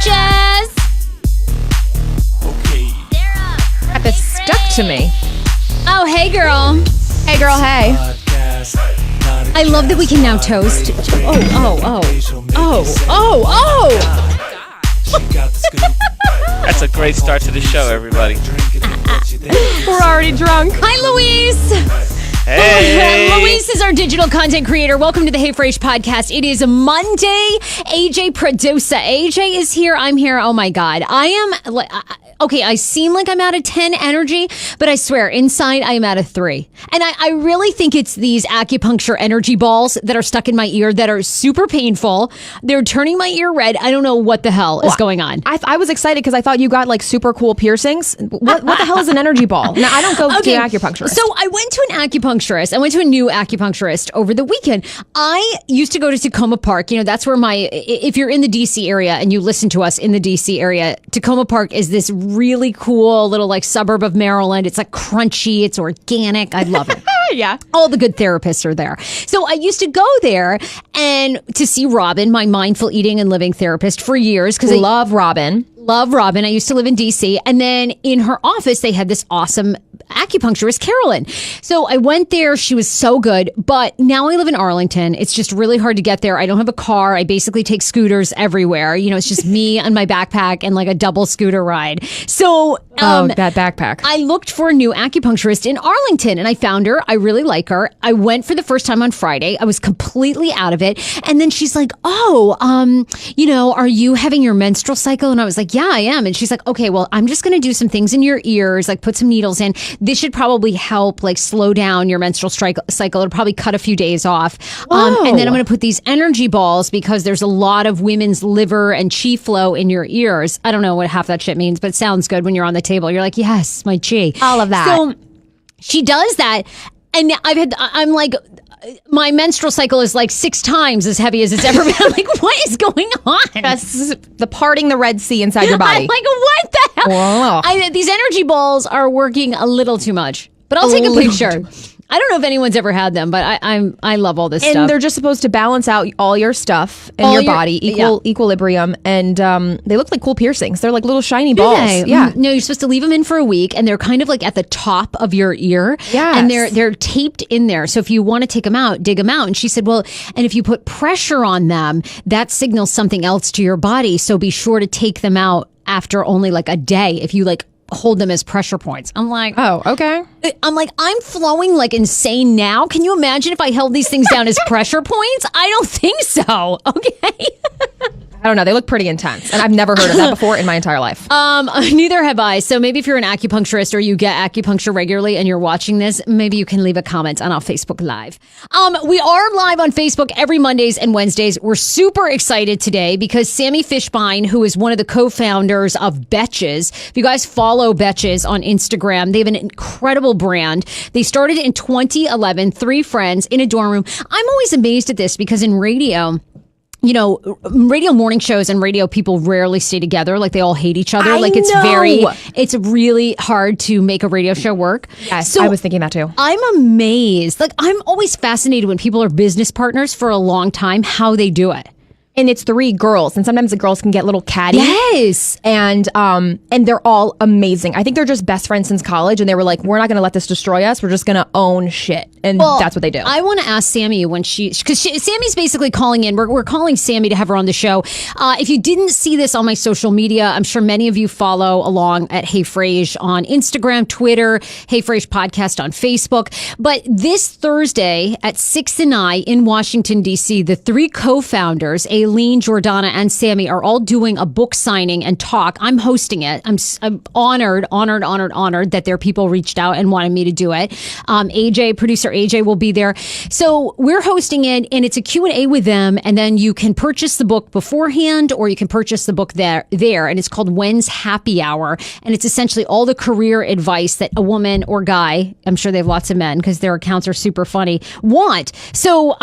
Betches. Got this stuck to me. Oh, hey, girl. Hey, girl, hey. I love that we can now toast. That's a great start to the show, everybody. We're already drunk. Hi, Louise. Hey! Luis is our digital content creator. Welcome to the Hey Frase podcast. It is Monday. AJ producer. AJ is here. I'm here. Oh my God. I am okay. I seem like I'm out of 10 energy, but I swear inside I am out of 3. And I really think it's these acupuncture energy balls that are stuck in my ear that are super painful. They're turning my ear red. I don't know what the hell is going on. I was excited because I thought you got like super cool piercings. What the hell is an energy ball? Now, I don't go to an acupuncturist. So I went to an acupuncturist. I went to a new acupuncturist over the weekend. I used to go to Tacoma Park. You know, that's where if you're in the DC area and you listen to us in the DC area, Tacoma Park is this really cool little like suburb of Maryland. It's like crunchy. It's organic. I love it. Yeah. All the good therapists are there. So I used to go there and to see Robin, my mindful eating and living therapist for years. Because I love Robin. Love Robin. I used to live in DC. And then in her office, they had this awesome acupuncturist, Carolyn. So I went there. She was so good. But now I live in Arlington. It's just really hard to get there. I don't have a car. I basically take scooters everywhere. You know, it's just me and my backpack and like a double scooter ride. So that backpack. I looked for a new acupuncturist in Arlington and I found her. I really like her. I went for the first time on Friday. I was completely out of it. And then she's like, are you having your menstrual cycle? And I was like, yeah, I am. And she's like, okay, well, I'm just going to do some things in your ears, like put some needles in. This should probably help like slow down your menstrual cycle. It'll probably cut a few days off. And then I'm going to put these energy balls because there's a lot of women's liver and chi flow in your ears. I don't know what half that shit means, but it sounds good when you're on the table. You're like, yes, my chi. All of that. So she does that. And I'm like, my menstrual cycle is like 6 times as heavy as it's ever been. I'm like, what is going on? That's the parting the Red Sea inside your body. I'm like, what the hell? Whoa. These energy balls are working a little too much. But I'll take a picture. I don't know if anyone's ever had them, but I love all this stuff. And they're just supposed to balance out all your stuff in your body, equilibrium. And they look like cool piercings. They're like little shiny balls. Yeah. No, you're supposed to leave them in for a week, and they're kind of like at the top of your ear. Yes. And they're taped in there. So if you want to take them out, dig them out. And she said, well, and if you put pressure on them, that signals something else to your body. So be sure to take them out after only like a day. If you like hold them as pressure points. I'm like, oh, okay. I'm flowing like insane now. Can you imagine if I held these things down as pressure points? I don't think so. Okay. I don't know. They look pretty intense. And I've never heard of that before in my entire life. Neither have I. So maybe if you're an acupuncturist or you get acupuncture regularly and you're watching this, maybe you can leave a comment on our Facebook Live. We are live on Facebook every Mondays and Wednesdays. We're super excited today because Sami Fishbein, who is one of the co-founders of Betches, if you guys follow Betches on Instagram, they have an incredible brand. They started in 2011, 3 friends in a dorm room. I'm always amazed at this because in radio, you know, radio morning shows and radio people rarely stay together. Like they all hate each other. It's really hard to make a radio show work. Yes, so I was thinking that too. I'm amazed. Like I'm always fascinated when people are business partners for a long time, how they do it. And it's 3 girls, and sometimes the girls can get a little catty. Yes. And they're all amazing. I think they're just best friends since college, and they were like, we're not going to let this destroy us. We're just going to own shit. And that's what they do. I want to ask Sami when because Sami's basically calling in. We're calling Sami to have her on the show. If you didn't see this on my social media, I'm sure many of you follow along at Hey Frase on Instagram, Twitter, Hey Frase Podcast on Facebook. But this Thursday at 6 and I in Washington, D.C., the 3 co-founders, Aileen, Jordana, and Sami are all doing a book signing and talk. I'm hosting it. I'm honored that their people reached out and wanted me to do it. Producer AJ will be there. So we're hosting it, and it's a Q&A with them, and then you can purchase the book beforehand, or you can purchase the book there, and it's called When's Happy Hour, and it's essentially all the career advice that a woman or guy, I'm sure they have lots of men because their accounts are super funny, want. So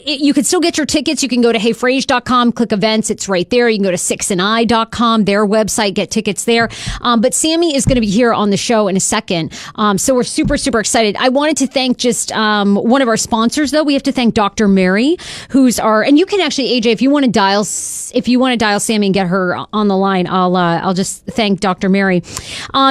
you can still get your tickets. You can go to heyfrase.com, click events. It's right there. You can go to 6andI.com, their website, get tickets there. But Sami is going to be here on the show in a second. So we're super, super excited. I wanted to thank just latest, one of our sponsors, though. We have to thank Dr. Mary, who's and you can actually, AJ, if you want to dial Sammy and get her on the line, I'll just thank Dr. Mary.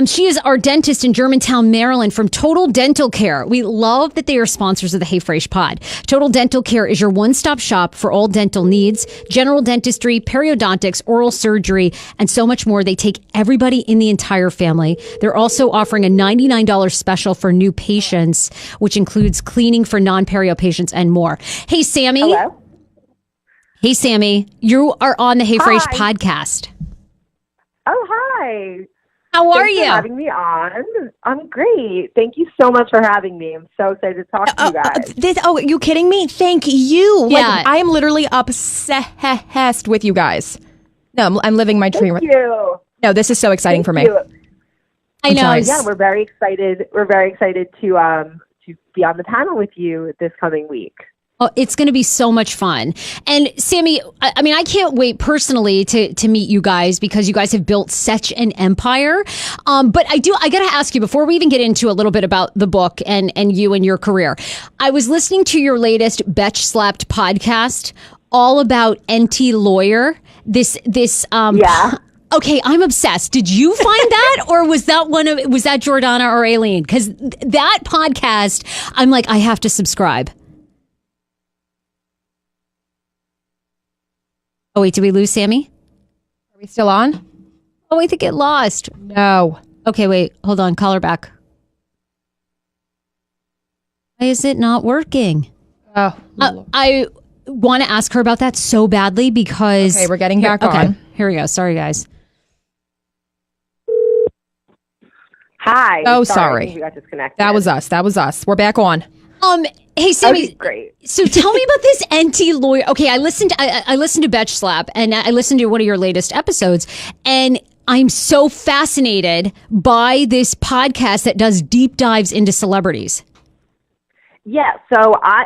She is our dentist in Germantown, Maryland, from Total Dental Care. We love that they are sponsors of the Hey Frase pod. Total Dental Care is your one-stop shop for all dental needs, general dentistry, periodontics, oral surgery, and so much more. They take everybody in the entire family. They're also offering a $99 special for new patients, which includes cleaning for non-perio patients and more. Hey, Sammy. Hello. Hey, Sammy. You are on the Hey Frase podcast. Oh, hi. How are Thanks you? for having me on. I'm great. Thank you so much for having me. I'm so excited to talk to you guys. Are you kidding me? Thank you. Yeah. Like, I am literally obsessed with you guys. No, I'm living my dream. Thank you. No, this is so exciting for me. You. I know. Yeah, we're very excited. We're very excited to be on the panel with you this coming week. Oh, it's going to be so much fun. And Sammy, I mean, I can't wait personally to meet you guys because you guys have built such an empire. But I got to ask you before we even get into a little bit about the book and you and your career. I was listening to your latest Betch Slapped podcast all about NT Lawyer. Yeah. Okay, I'm obsessed. Did you find that, or was that Jordana or Aileen? Because that podcast, I'm like, I have to subscribe. Oh, wait, did we lose Sammy? Are we still on? Oh, I think it lost. No. Okay, wait, hold on. Call her back. Why is it not working? Oh. I want to ask her about that so badly because... Okay, we're getting back on. Here we go. Sorry, guys. Hi. Oh, I sorry. think we got disconnected. That was us. We're back on. Hey, Sammy. Okay, great. So tell me about this NT Lawyer. Okay, I listened to Betch Slap, and I listened to one of your latest episodes, and I'm so fascinated by this podcast that does deep dives into celebrities. Yeah. So I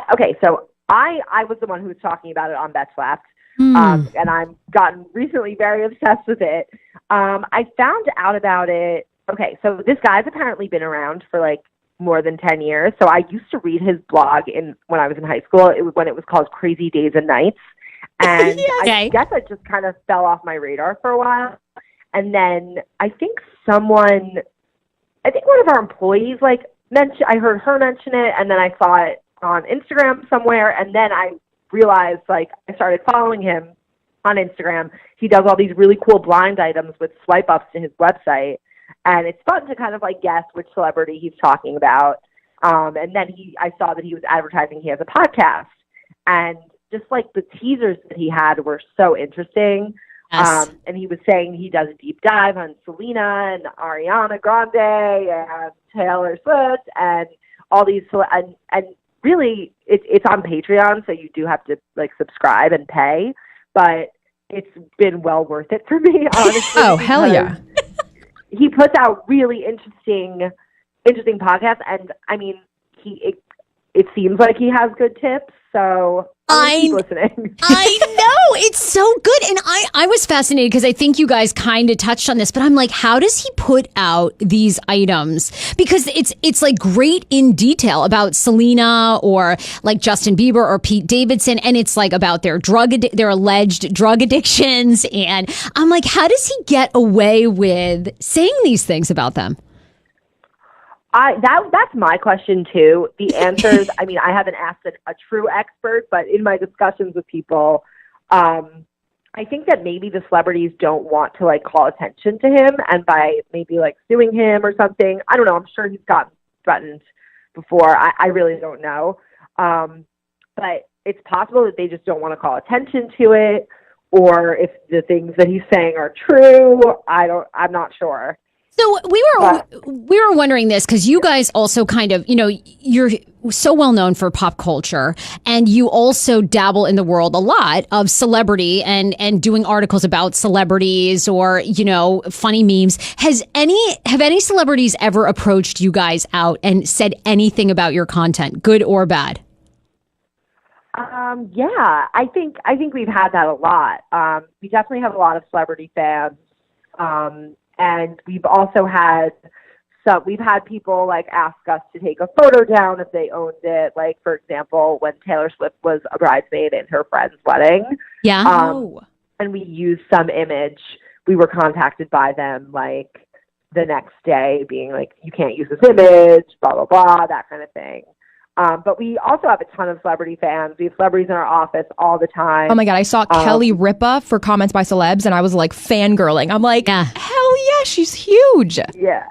was the one who was talking about it on Betch Slapped, and I've gotten recently very obsessed with it. I found out about it. Okay, so this guy's apparently been around for like more than 10 years. So I used to read his blog when I was in high school. When it was called Crazy Days and Nights. And I guess I just kind of fell off my radar for a while. And then I think one of our employees I heard her mention it, and then I saw it on Instagram somewhere, and then I realized I started following him on Instagram. He does all these really cool blind items with swipe ups to his website. And it's fun to kind of guess which celebrity he's talking about. And then I saw that he was advertising he has a podcast. And just the teasers that he had were so interesting. Yes. And he was saying he does a deep dive on Selena and Ariana Grande and Taylor Swift and all these. And really, it's on Patreon, so you do have to subscribe and pay. But it's been well worth it for me, honestly. Oh, hell yeah. He puts out really interesting podcasts, and I mean, it seems like he has good tips. So I'm keep listening. I know, it's so good, and I was fascinated because I think you guys kind of touched on this, but I'm like, how does he put out these items? Because it's great in detail about Selena or Justin Bieber or Pete Davidson, and it's about their alleged drug addictions, and I'm like, how does he get away with saying these things about them? That's my question too. The answers, I mean, I haven't asked a true expert, but in my discussions with people, I think that maybe the celebrities don't want to call attention to him, and by maybe suing him or something. I don't know. I'm sure he's gotten threatened before. I really don't know. But it's possible that they just don't want to call attention to it, or if the things that he's saying are true. I'm not sure. So we were wondering this because you guys also kind of, you're so well known for pop culture, and you also dabble in the world a lot of celebrity and doing articles about celebrities or, funny memes. Have any celebrities ever approached you guys out and said anything about your content, good or bad? Yeah, I think we've had that a lot. We definitely have a lot of celebrity fans. And we've also had So we've had people like ask us to take a photo down if they owned it. Like, for example, when Taylor Swift was a bridesmaid in her friend's wedding. Yeah. And we used some image. We were contacted by them like the next day being like, you can't use this image, blah, blah, blah, that kind of thing. But we also have a ton of celebrity fans. We have celebrities in our office all the time. Oh my God, I saw Kelly Ripa for comments by celebs, and I was like fangirling. I'm like, hell yeah, she's huge. Yeah.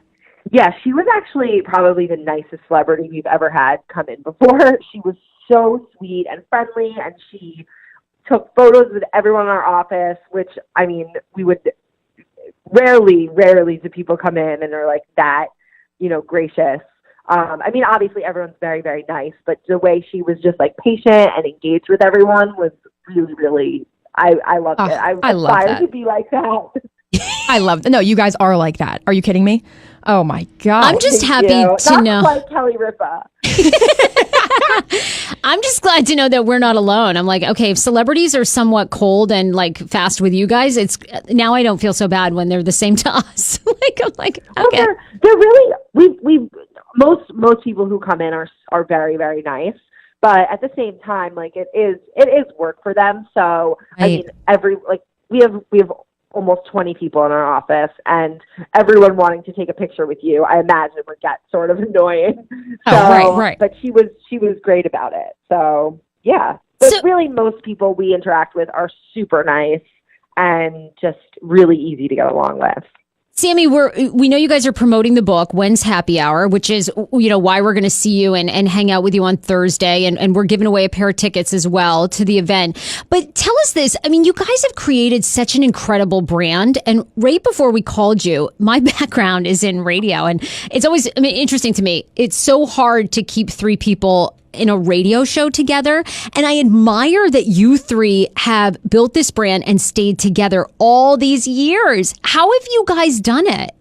Yeah, she was actually probably the nicest celebrity we've ever had come in before. She was so sweet and friendly, and she took photos with everyone in our office, which, I mean, we would rarely do people come in and are like that, gracious. I mean, obviously everyone's very, very nice, but the way she was just like patient and engaged with everyone was really, really, I loved it. I love aspired that. to be like that. I love that. No, you guys are like that. Are you kidding me? Oh my God. I'm just happy Thank to you. know. Not like Kelly Ripa. I'm just glad to know that we're not alone. I'm like, okay, if celebrities are somewhat cold and like fast with you guys, it's now I don't feel so bad when they're the same to us. I'm like, okay. Well, they're really, we most people who come in are very, very nice. But at the same time, like it is work for them. So Right. I mean, we have almost 20 people in our office, and everyone wanting to take a picture with you, I imagine would get sort of annoying. Right. But she was great about it. So yeah, but really most people we interact with are super nice and just really easy to get along with. Sami, we know you guys are promoting the book, When's Happy Hour, which is, why we're going to see you and hang out with you on Thursday. And we're giving away a pair of tickets as well to the event. But tell us this. I mean, you guys have created such an incredible brand. And right before we called you, my background is in radio. And it's always interesting to me. It's so hard to keep three people in a radio show together. And I admire that you three have built this brand and stayed together all these years. How have you guys done it?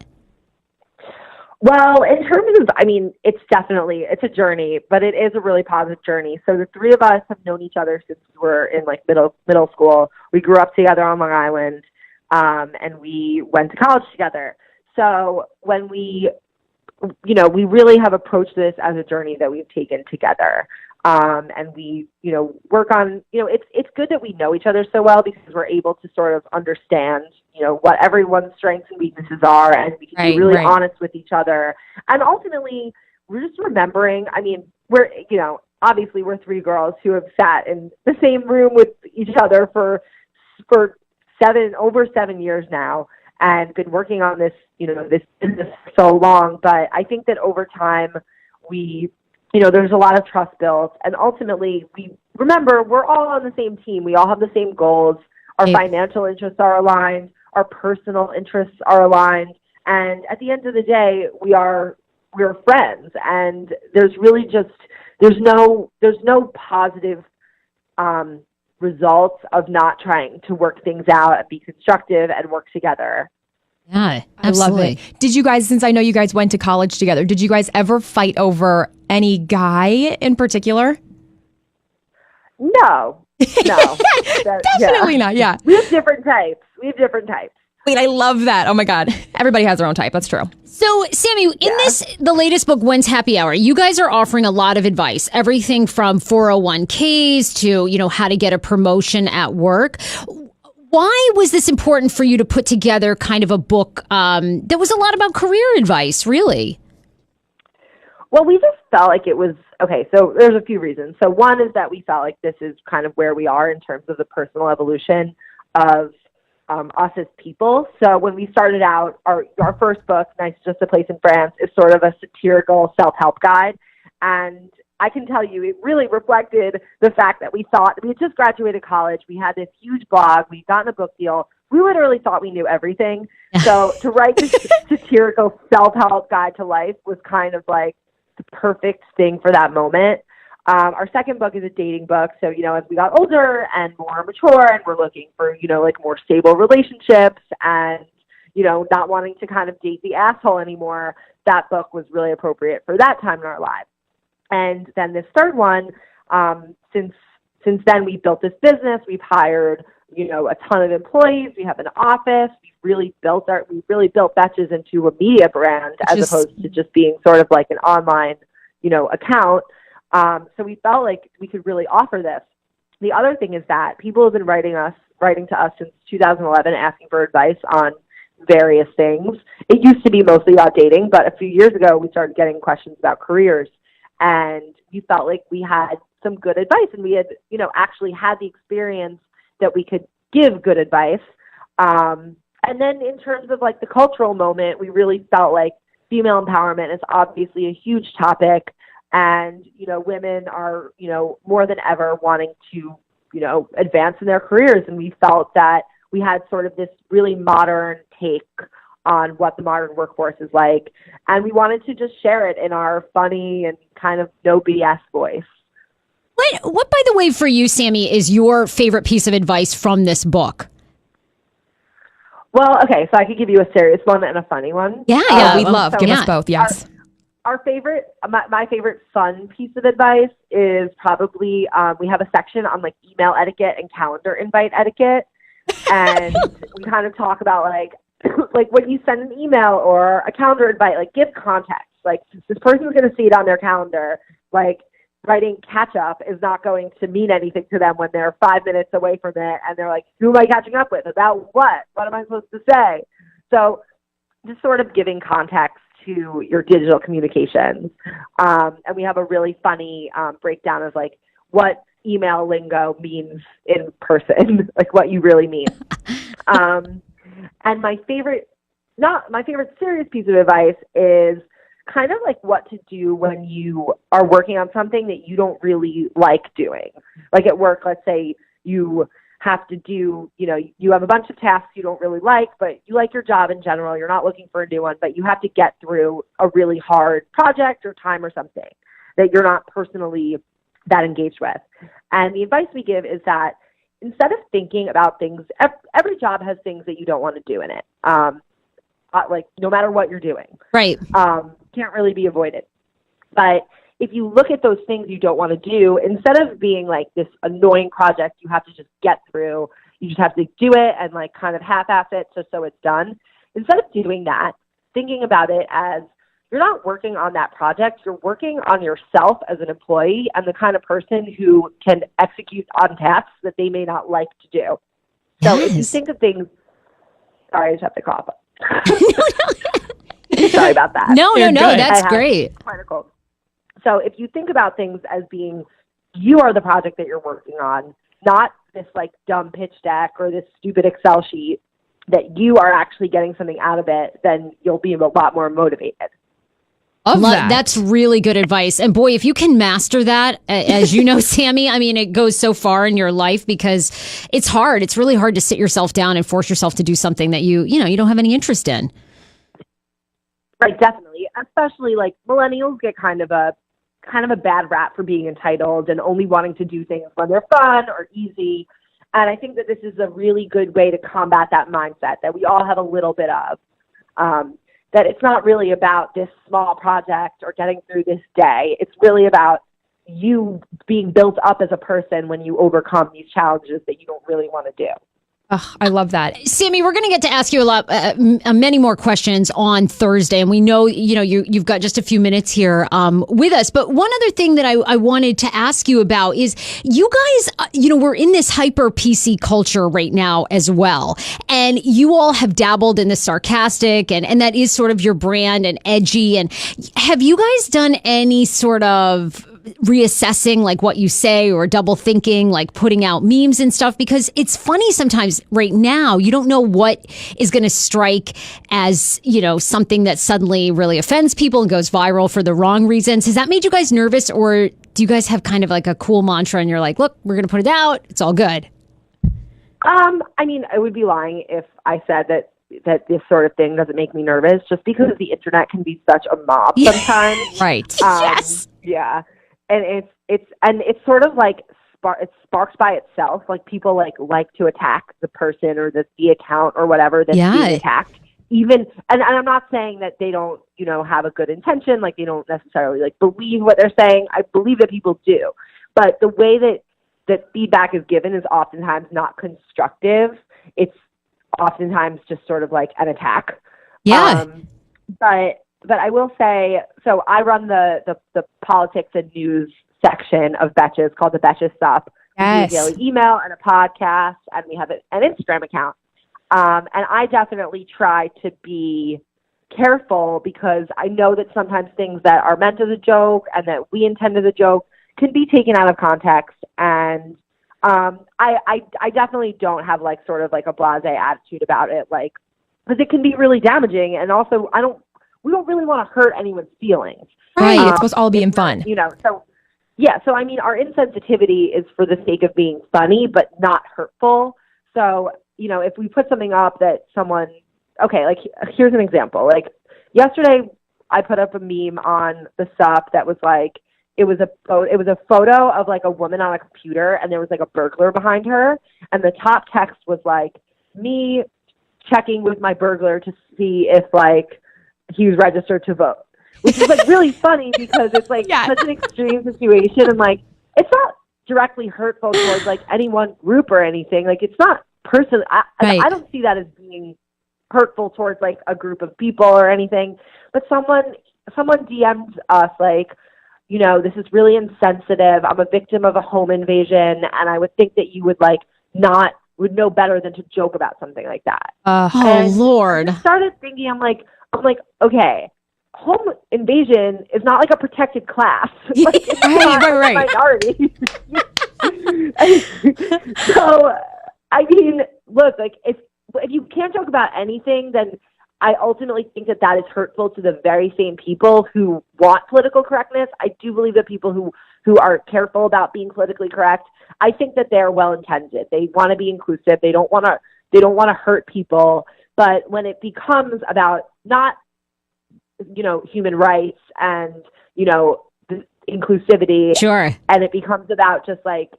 Well, in terms of, it's a journey, but it is a really positive journey. So the three of us have known each other since we were in like middle school. We grew up together on Long Island, and we went to college together. So when we really have approached this as a journey that we've taken together. And we, work on, it's good that we know each other so well because we're able to sort of understand, what everyone's strengths and weaknesses are. And we can be really honest with each other. And ultimately, we're just remembering, obviously we're three girls who have sat in the same room with each other for over 7 years now. And been working on this, this business for so long. But I think that over time, there's a lot of trust built. And ultimately, remember, we're all on the same team. We all have the same goals. Our financial interests are aligned. Our personal interests are aligned. And at the end of the day, we're friends. And there's really there's no positive results of not trying to work things out and be constructive and work together. Yeah, absolutely. I love it. Did you guys, since I know you guys went to college together, did you guys ever fight over any guy in particular? No. Definitely not. Yeah. We have different types. Wait, I love that. Oh my God. Everybody has their own type. That's true. So, Sami, in the latest book, When's Happy Hour, you guys are offering a lot of advice, everything from 401ks to, how to get a promotion at work. Why was this important for you to put together kind of a book that was a lot about career advice, really? Well, we just felt like it was, okay, so there's a few reasons. So one is that we felt like this is kind of where we are in terms of the personal evolution of us as people. So when we started out, our first book, Nice Just a Place in France, is sort of a satirical self-help guide. And I can tell you, it really reflected the fact that we thought we had just graduated college. We had this huge blog. We'd gotten a book deal. We literally thought we knew everything. So to write this satirical self-help guide to life was kind of like the perfect thing for that moment. Our second book is a dating book. So, as we got older and more mature and we're looking for, more stable relationships and, not wanting to kind of date the asshole anymore, that book was really appropriate for that time in our lives. And then this third one, since then we've built this business, we've hired a ton of employees. We have an office. We really built Betches into a media brand as opposed to just being sort of like an online, account. So we felt like we could really offer this. The other thing is that people have been writing to us since 2011 asking for advice on various things. It used to be mostly about dating, but a few years ago we started getting questions about careers, and we felt like we had some good advice, and we had, actually had the experience that we could give good advice. And then in terms of like the cultural moment, we really felt like female empowerment is obviously a huge topic. And, women are, more than ever wanting to, advance in their careers. And we felt that we had sort of this really modern take on what the modern workforce is like. And we wanted to just share it in our funny and kind of no BS voice. What, by the way, for you, Sami, is your favorite piece of advice from this book? Well, okay, so I could give you a serious one and a funny one. Yeah. We'd love. Give us both, yes. Our favorite, my favorite fun piece of advice is probably, we have a section on like email etiquette and calendar invite etiquette. And we kind of talk about like when you send an email or a calendar invite, like give context. Like this person's going to see it on their calendar. Like writing catch up is not going to mean anything to them when they're 5 minutes away from it. And they're like, who am I catching up with? About what? What am I supposed to say? So just sort of giving context to your digital communications. And we have a really funny breakdown of like what email lingo means in person, like what you really mean. And my favorite serious piece of advice is kind of like what to do when you are working on something that you don't really like doing. Like at work, let's say you have to do, you have a bunch of tasks you don't really like, but you like your job in general. You're not looking for a new one, but you have to get through a really hard project or time or something that you're not personally that engaged with. And the advice we give is that instead of thinking about things, every job has things that you don't want to do in it. Like no matter what you're doing. Right. Can't really be avoided. But if you look at those things you don't want to do, instead of being like this annoying project you have to just get through, you just have to do it and like kind of half-ass it just so it's done. Instead of doing that, thinking about it as you're not working on that project, you're working on yourself as an employee and the kind of person who can execute on tasks that they may not like to do. So if you think of things, sorry, I just have to cough. Sorry about that. No, that's great. Quite a cold. So if you think about things as being, you are the project that you're working on, not this like dumb pitch deck or this stupid Excel sheet, that you are actually getting something out of it, then you'll be a lot more motivated. That's really good advice. And boy, if you can master that, as you know, Sami, I mean, it goes so far in your life because it's hard. It's really hard to sit yourself down and force yourself to do something that you don't have any interest in. Right, definitely. Especially like millennials get kind of a bad rap for being entitled and only wanting to do things when they're fun or easy. And I think that this is a really good way to combat that mindset that we all have a little bit of. That it's not really about this small project or getting through this day. It's really about you being built up as a person when you overcome these challenges that you don't really want to do. Oh, I love that. Sami, we're going to get to ask you a lot, many more questions on Thursday. And we know, you've got just a few minutes here with us. But one other thing that I wanted to ask you about is you guys, we're in this hyper PC culture right now as well. And you all have dabbled in the sarcastic and that is sort of your brand and edgy. And have you guys done any sort of reassessing like what you say or double thinking, like putting out memes and stuff? Because it's funny sometimes right now, you don't know what is going to strike as, something that suddenly really offends people and goes viral for the wrong reasons. Has that made you guys nervous, or do you guys have kind of like a cool mantra and you're like, look, we're going to put it out. It's all good. I mean, I would be lying if I said that this sort of thing doesn't make me nervous, just because the internet can be such a mob sometimes. Right. Yes. Yeah. And it's sort of like it sparks by itself. Like people like to attack the person or the account or whatever that's being attacked. Even and I'm not saying that they don't have a good intention. Like they don't necessarily like believe what they're saying. I believe that people do, but the way that that feedback is given is oftentimes not constructive. It's oftentimes just sort of like an attack. Yeah. But I will say, so I run the politics and news section of Betches called the Betches Sup. Yes. We do a daily email and a podcast, and we have an Instagram account. And I definitely try to be careful because I know that sometimes things that are meant as a joke and that we intend as a joke can be taken out of context. And I definitely don't have like sort of like a blasé attitude about it, like, because it can be really damaging. And also, we don't really want to hurt anyone's feelings. Right. It's supposed to all be in fun. You know, so yeah. So, I mean, our insensitivity is for the sake of being funny, but not hurtful. So, you know, if we put something up that someone, okay, like here's an example. Like yesterday, I put up a meme on the Sup that was like, it was a photo of like a woman on a computer, and there was like a burglar behind her, and the top text was like me checking with my burglar to see if like he was registered to vote, which is like really funny because it's like such an extreme situation, and like it's not directly hurtful towards like any one group or anything. Like it's not personal. I don't see that as being hurtful towards like a group of people or anything. But someone DM'd us like, you know, this is really insensitive. I'm a victim of a home invasion, and I would think that you would like would know better than to joke about something like that. Oh Lord! I started thinking, I'm like, okay, home invasion is not like a protected class. Like, it's not a minority. So, I mean, look, like if you can't joke about anything, then I ultimately think that is hurtful to the very same people who want political correctness. I do believe that people who are careful about being politically correct, I think that they're well intended. They want to be inclusive. They don't want to hurt people. But when it becomes about not, you know, human rights and, you know, inclusivity, sure, and it becomes about just like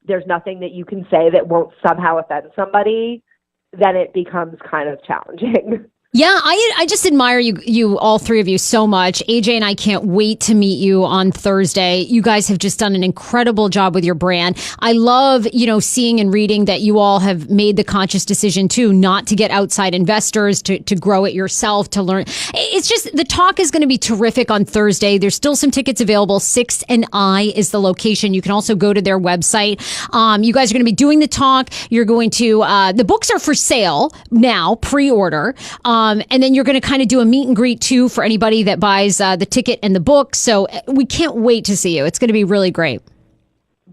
there's nothing that you can say that won't somehow offend somebody, then it becomes kind of challenging. Yeah, I just admire you all three of you so much. AJ and I can't wait to meet you on Thursday. You guys have just done an incredible job with your brand. I love, you know, seeing and reading that you all have made the conscious decision too, not to get outside investors, to grow it yourself, to learn. It's just, the talk is going to be terrific on Thursday. There's still some tickets available. 6 and I is the location. You can also go to their website. You guys are going to be doing the talk. You're going to, the books are for sale now, pre-order. And then you're going to kind of do a meet and greet too for anybody that buys the ticket and the book. So we can't wait to see you. It's going to be really great.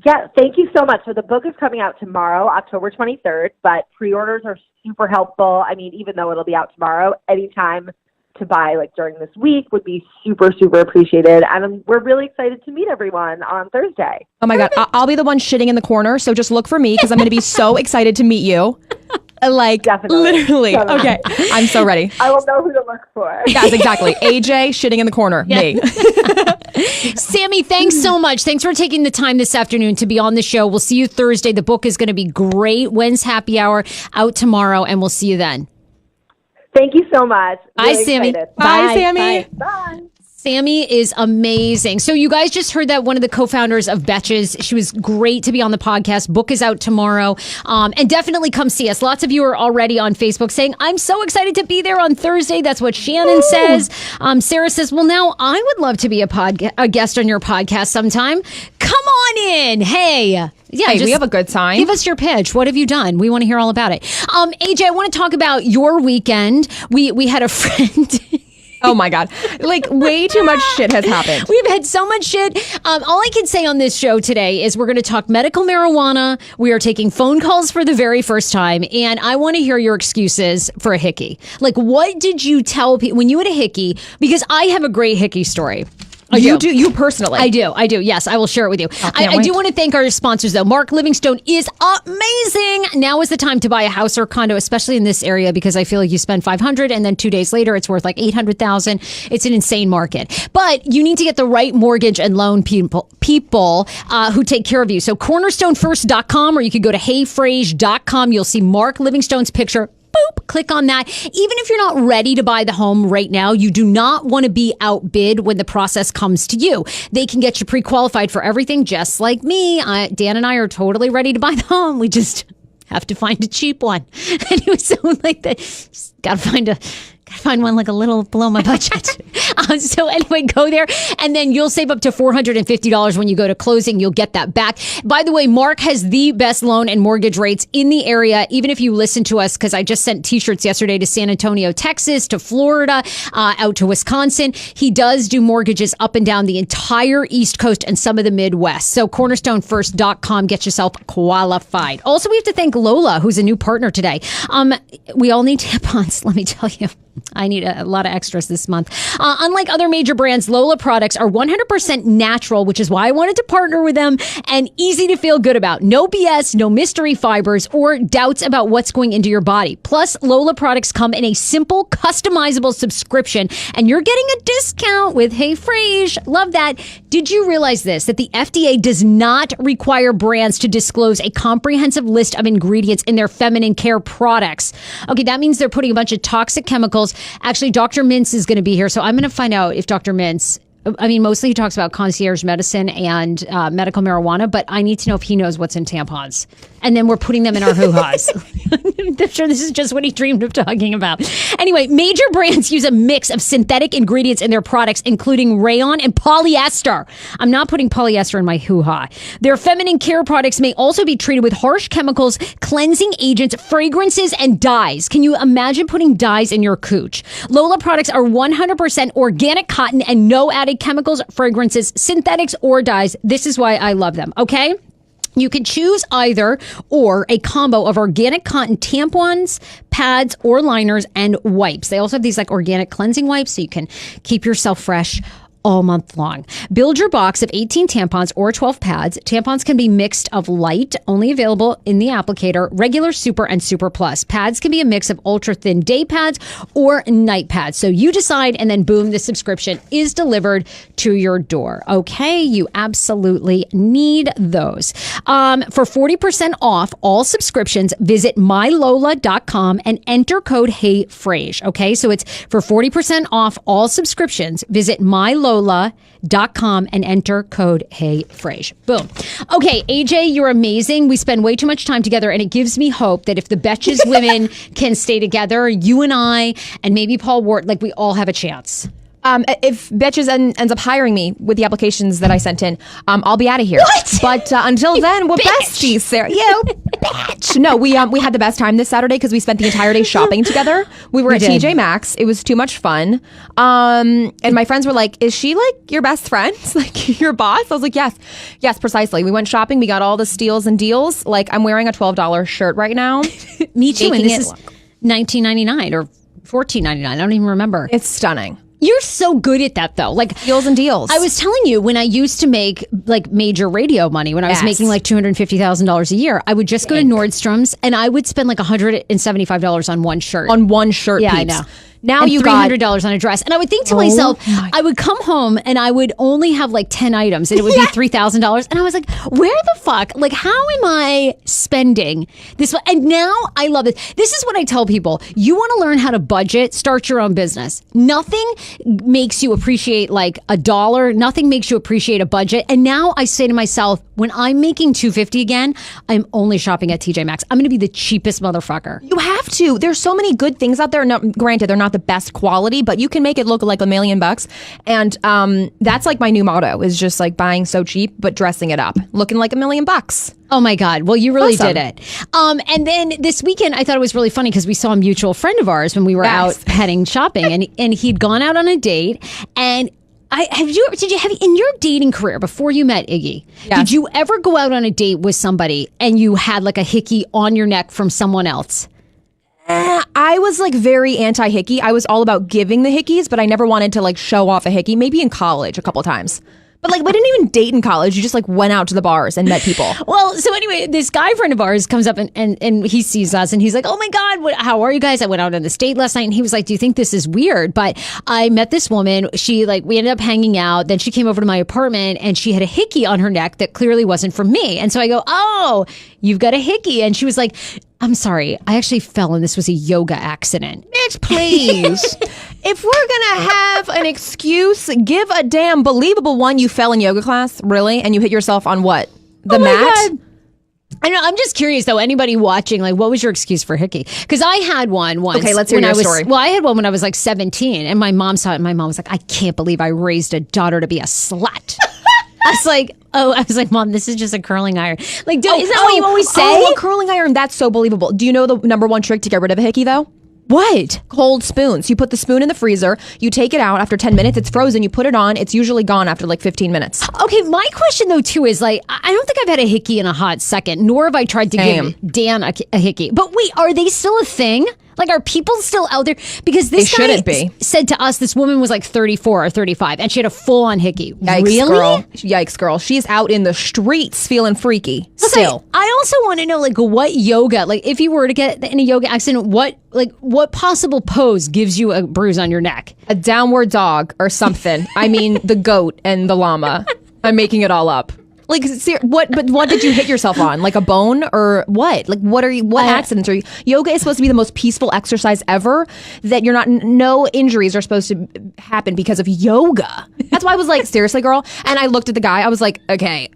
Yeah, thank you so much. So the book is coming out tomorrow, October 23rd, but pre-orders are super helpful. I mean, even though it'll be out tomorrow, anytime to buy like during this week would be super, super appreciated. And we're really excited to meet everyone on Thursday. Oh my God. I'll be the one shitting in the corner. So just look for me because I'm going to be so excited to meet you. Like, definitely. Literally. Okay. I'm so ready. I will know who to look for. Yes, exactly. AJ shitting in the corner. Me. Sami, thanks so much. Thanks for taking the time this afternoon to be on the show. We'll see you Thursday. The book is going to be great. When's happy hour? Out tomorrow, and we'll see you then. Thank you so much. Bye, Sami. Bye, Sami. Bye. Sami is amazing. So you guys just heard that one of the co-founders of Betches. She was great to be on the podcast. Book is out tomorrow. And definitely come see us. Lots of you are already on Facebook saying, I'm so excited to be there on Thursday. That's what Shannon says. Sarah says, well, now I would love to be a guest on your podcast sometime. Come on in. Hey. Yeah, hey, we have a good time. Give us your pitch. What have you done? We want to hear all about it. AJ, I want to talk about your weekend. We had a friend... Oh my God. Like way too much shit has happened. We've had so much shit. All I can say on this show today is we're going to talk medical marijuana. We are taking phone calls for the very first time. And I want to hear your excuses for a hickey. Like, what did you tell people when you had a hickey? Because I have a great hickey story. You do? You personally? I do. Yes, I will share it with you. I do want to thank our sponsors, though. Mark Livingstone is amazing. Now is the time to buy a house or condo, especially in this area, because I feel like you spend $500 and then 2 days later it's worth like $800,000. It's an insane market. But you need to get the right mortgage and loan people who take care of you. So cornerstonefirst.com, or you could go to heyfrase.com. You'll see Mark Livingstone's picture. Boop. boop, click on that. Even if you're not ready to buy the home right now, you do not want to be outbid when the process comes to you. They can get you pre-qualified for everything, just like me. Dan and I are totally ready to buy the home. We just have to find a cheap one. Anyway, so like that, gotta find one like a little below my budget. So anyway, go there and then you'll save up to $450 when you go to closing. You'll get that back. By the way, Mark has the best loan and mortgage rates in the area. Even if you listen to us, because I just sent t-shirts yesterday to San Antonio, Texas, to Florida, out to Wisconsin. He does do mortgages up and down the entire East Coast and some of the Midwest. So cornerstonefirst.com, get yourself qualified. Also, we have to thank Lola, who's a new partner today. We all need tampons, let me tell you. I need a lot of extras this month. Unlike other major brands, Lola products are 100% natural, which is why I wanted to partner with them, and easy to feel good about. No BS, no mystery fibers, or doubts about what's going into your body. Plus, Lola products come in a simple, customizable subscription, and you're getting a discount with Hey Frase. Love that. Did you realize this? That the FDA does not require brands to disclose a comprehensive list of ingredients in their feminine care products. Okay, that means they're putting a bunch of toxic chemicals. Actually, Dr. Mintz is going to be here, so I'm going to find out if Dr. Mintz, I mean, mostly he talks about concierge medicine and medical marijuana, but I need to know if he knows what's in tampons. And then we're putting them in our hoo-has. I'm sure this is just what he dreamed of talking about. Anyway, major brands use a mix of synthetic ingredients in their products, including rayon and polyester. I'm not putting polyester in my hoo-ha. Their feminine care products may also be treated with harsh chemicals, cleansing agents, fragrances, and dyes. Can you imagine putting dyes in your cooch? Lola products are 100% organic cotton and no added chemicals, fragrances, synthetics, or dyes. This is why I love them, okay? You can choose either or a combo of organic cotton tampons, pads, or liners, and wipes. They also have these like organic cleansing wipes so you can keep yourself fresh all month long. Build your box of 18 tampons or 12 pads. Tampons can be mixed of light, only available in the applicator, regular, super, and super plus. Pads can be a mix of ultra thin day pads or night pads. So you decide, and then boom, the subscription is delivered to your door. Okay, you absolutely need those. For 40% off all subscriptions, visit mylola.com and enter code HeyFrase. Okay, so it's for 40% off all subscriptions, visit mylola.com and enter code HeyFrase. Boom. Okay, AJ, you're amazing. We spend way too much time together, and it gives me hope that if the Betches women can stay together, you and I, and maybe Paul Wart, like we all have a chance. If Betches ends up hiring me with the applications that I sent in, I'll be out of here. What? But until then, we're besties, Sarah. You bitch. No, we had the best time this Saturday because we spent the entire day shopping together. We were at TJ Maxx. It was too much fun. And my friends were like, "Is she like your best friend? Like your boss?" I was like, "Yes, precisely." We went shopping. We got all the steals and deals. Like I'm wearing a $12 shirt right now. Me too. And this is $19.99 or $14.99. I don't even remember. It's stunning. You're so good at that, though. Like deals and deals. I was telling you, when I used to make like major radio money, when I was making like $250,000 a year, I would just go to Nordstrom's and I would spend like $175 on one shirt. On one shirt, yeah, peeps. I know. Now and you $300 on a dress. And I would think to myself, I would come home and I would only have like 10 items and it would be $3,000. And I was like, where the fuck? Like, how am I spending this? And now I love it. This is what I tell people. You want to learn how to budget, start your own business. Nothing makes you appreciate like $1. Nothing makes you appreciate a budget. And now I say to myself, when I'm making $250 again, I'm only shopping at TJ Maxx. I'm going to be the cheapest motherfucker. You have to. There's so many good things out there. No, granted, they're not the best quality, but you can make it look like $1 million. And that's like my new motto is just like buying so cheap, but dressing it up, looking like $1 million. Oh my God. Well, you really Awesome. did it. And then this weekend, I thought it was really funny because we saw a mutual friend of ours when we were out heading shopping and he'd gone out on a date and have you in your dating career before you met Iggy, did you ever go out on a date with somebody and you had like a hickey on your neck from someone else? I was like very anti-hickey. I was all about giving the hickeys, but I never wanted to like show off a hickey. Maybe in college a couple times. But like we didn't even date in college. You just like went out to the bars and met people. Well, so anyway, this guy friend of ours comes up and he sees us and he's like, "Oh my God, how are you guys? I went out on this date last night." And he was like, "Do you think this is weird? But I met this woman. She like, we ended up hanging out. Then she came over to my apartment and she had a hickey on her neck that clearly wasn't from me." And so I go, "Oh, you've got a hickey. And she was like, I'm sorry, I actually fell and this was a yoga accident. Bitch, please. If we're going to have an excuse, give a damn believable one. You fell in yoga class, really? And you hit yourself on what? The mat? I know. I'm just curious though. Anybody watching, like, what was your excuse for hickey? Because I had one once. Okay, let's hear your story. Well, I had one when I was like 17, and my mom saw it. And my mom was like, "I can't believe I raised a daughter to be a slut." I was like, Mom, this is just a curling iron. Like, isn't that what you always say? Oh, a curling iron. That's so believable. Do you know the number one trick to get rid of a hickey though? What? Cold spoons. You put the spoon in the freezer, you take it out after 10 minutes, it's frozen, you put it on, it's usually gone after like 15 minutes. Okay, my question though too is like, I don't think I've had a hickey in a hot second, nor have I tried to give Dan a hickey. But wait, are they still a thing? Like, are people still out there? Because this guy shouldn't be. Said to us, this woman was like 34 or 35, and she had a full-on hickey. Yikes, really? girl. Yikes, girl. She's out in the streets feeling freaky. Still. I also want to know, like, what yoga, like, if you were to get in a yoga accident, what possible pose gives you a bruise on your neck? A downward dog or something. I mean, the goat and the llama. I'm making it all up. Like, what did you hit yourself on? Like a bone or what? Like, what accidents are you? Yoga is supposed to be the most peaceful exercise ever, that no injuries are supposed to happen because of yoga. That's why I was like, seriously, girl? And I looked at the guy. I was like, okay.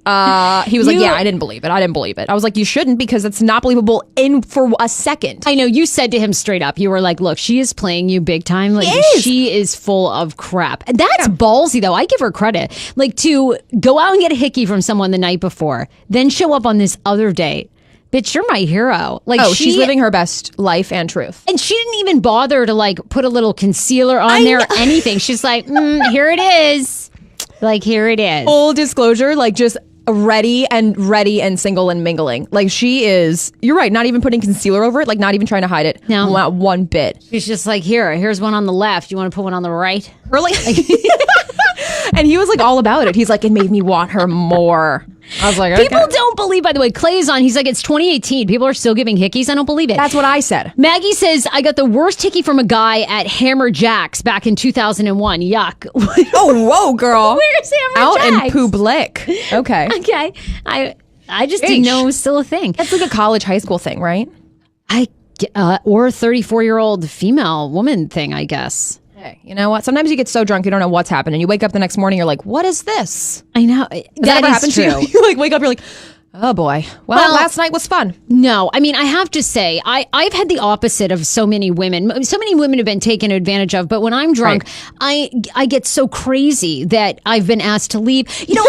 He was like, yeah, I didn't believe it. I was like, you shouldn't, because it's not believable for a second. I know. You said to him straight up, you were like, look, she is playing you big time. Like, she is full of crap. That's ballsy, though. I give her credit. Like, to go out and get a hickey from someone the night before, then show up on this other date. Bitch, you're my hero. Like, she's living her best life and truth. And she didn't even bother to like put a little concealer on there or anything. She's like, here it is. Like, here it is. Full disclosure, like, just ready and single and mingling. Like, she is, you're right, not even putting concealer over it, like, not even trying to hide it. No. Not one bit. She's just like, here's one on the left. You want to put one on the right? Her like and he was like all about it. He's like, it made me want her more. I was like, okay. People don't believe, by the way, Clay is on. He's like, it's 2018. People are still giving hickeys. I don't believe it. That's what I said. Maggie says, I got the worst hickey from a guy at Hammer Jack's back in 2001. Yuck. Oh, whoa, girl. Where's Hammer Out Jack's? in public. Okay. Okay. I just didn't know it was still a thing. That's like a college, high school thing, right? Or a 34-year-old female woman thing, I guess. Hey, you know what? Sometimes you get so drunk you don't know what's happened, and you wake up the next morning, you're like, what is this? I know. That ever happened to you? You like wake up, you're like, oh boy. Well, last night was fun. No, I mean, I have to say, I've had the opposite of so many women. So many women have been taken advantage of, but when I'm drunk, right. I get so crazy that I've been asked to leave. You know,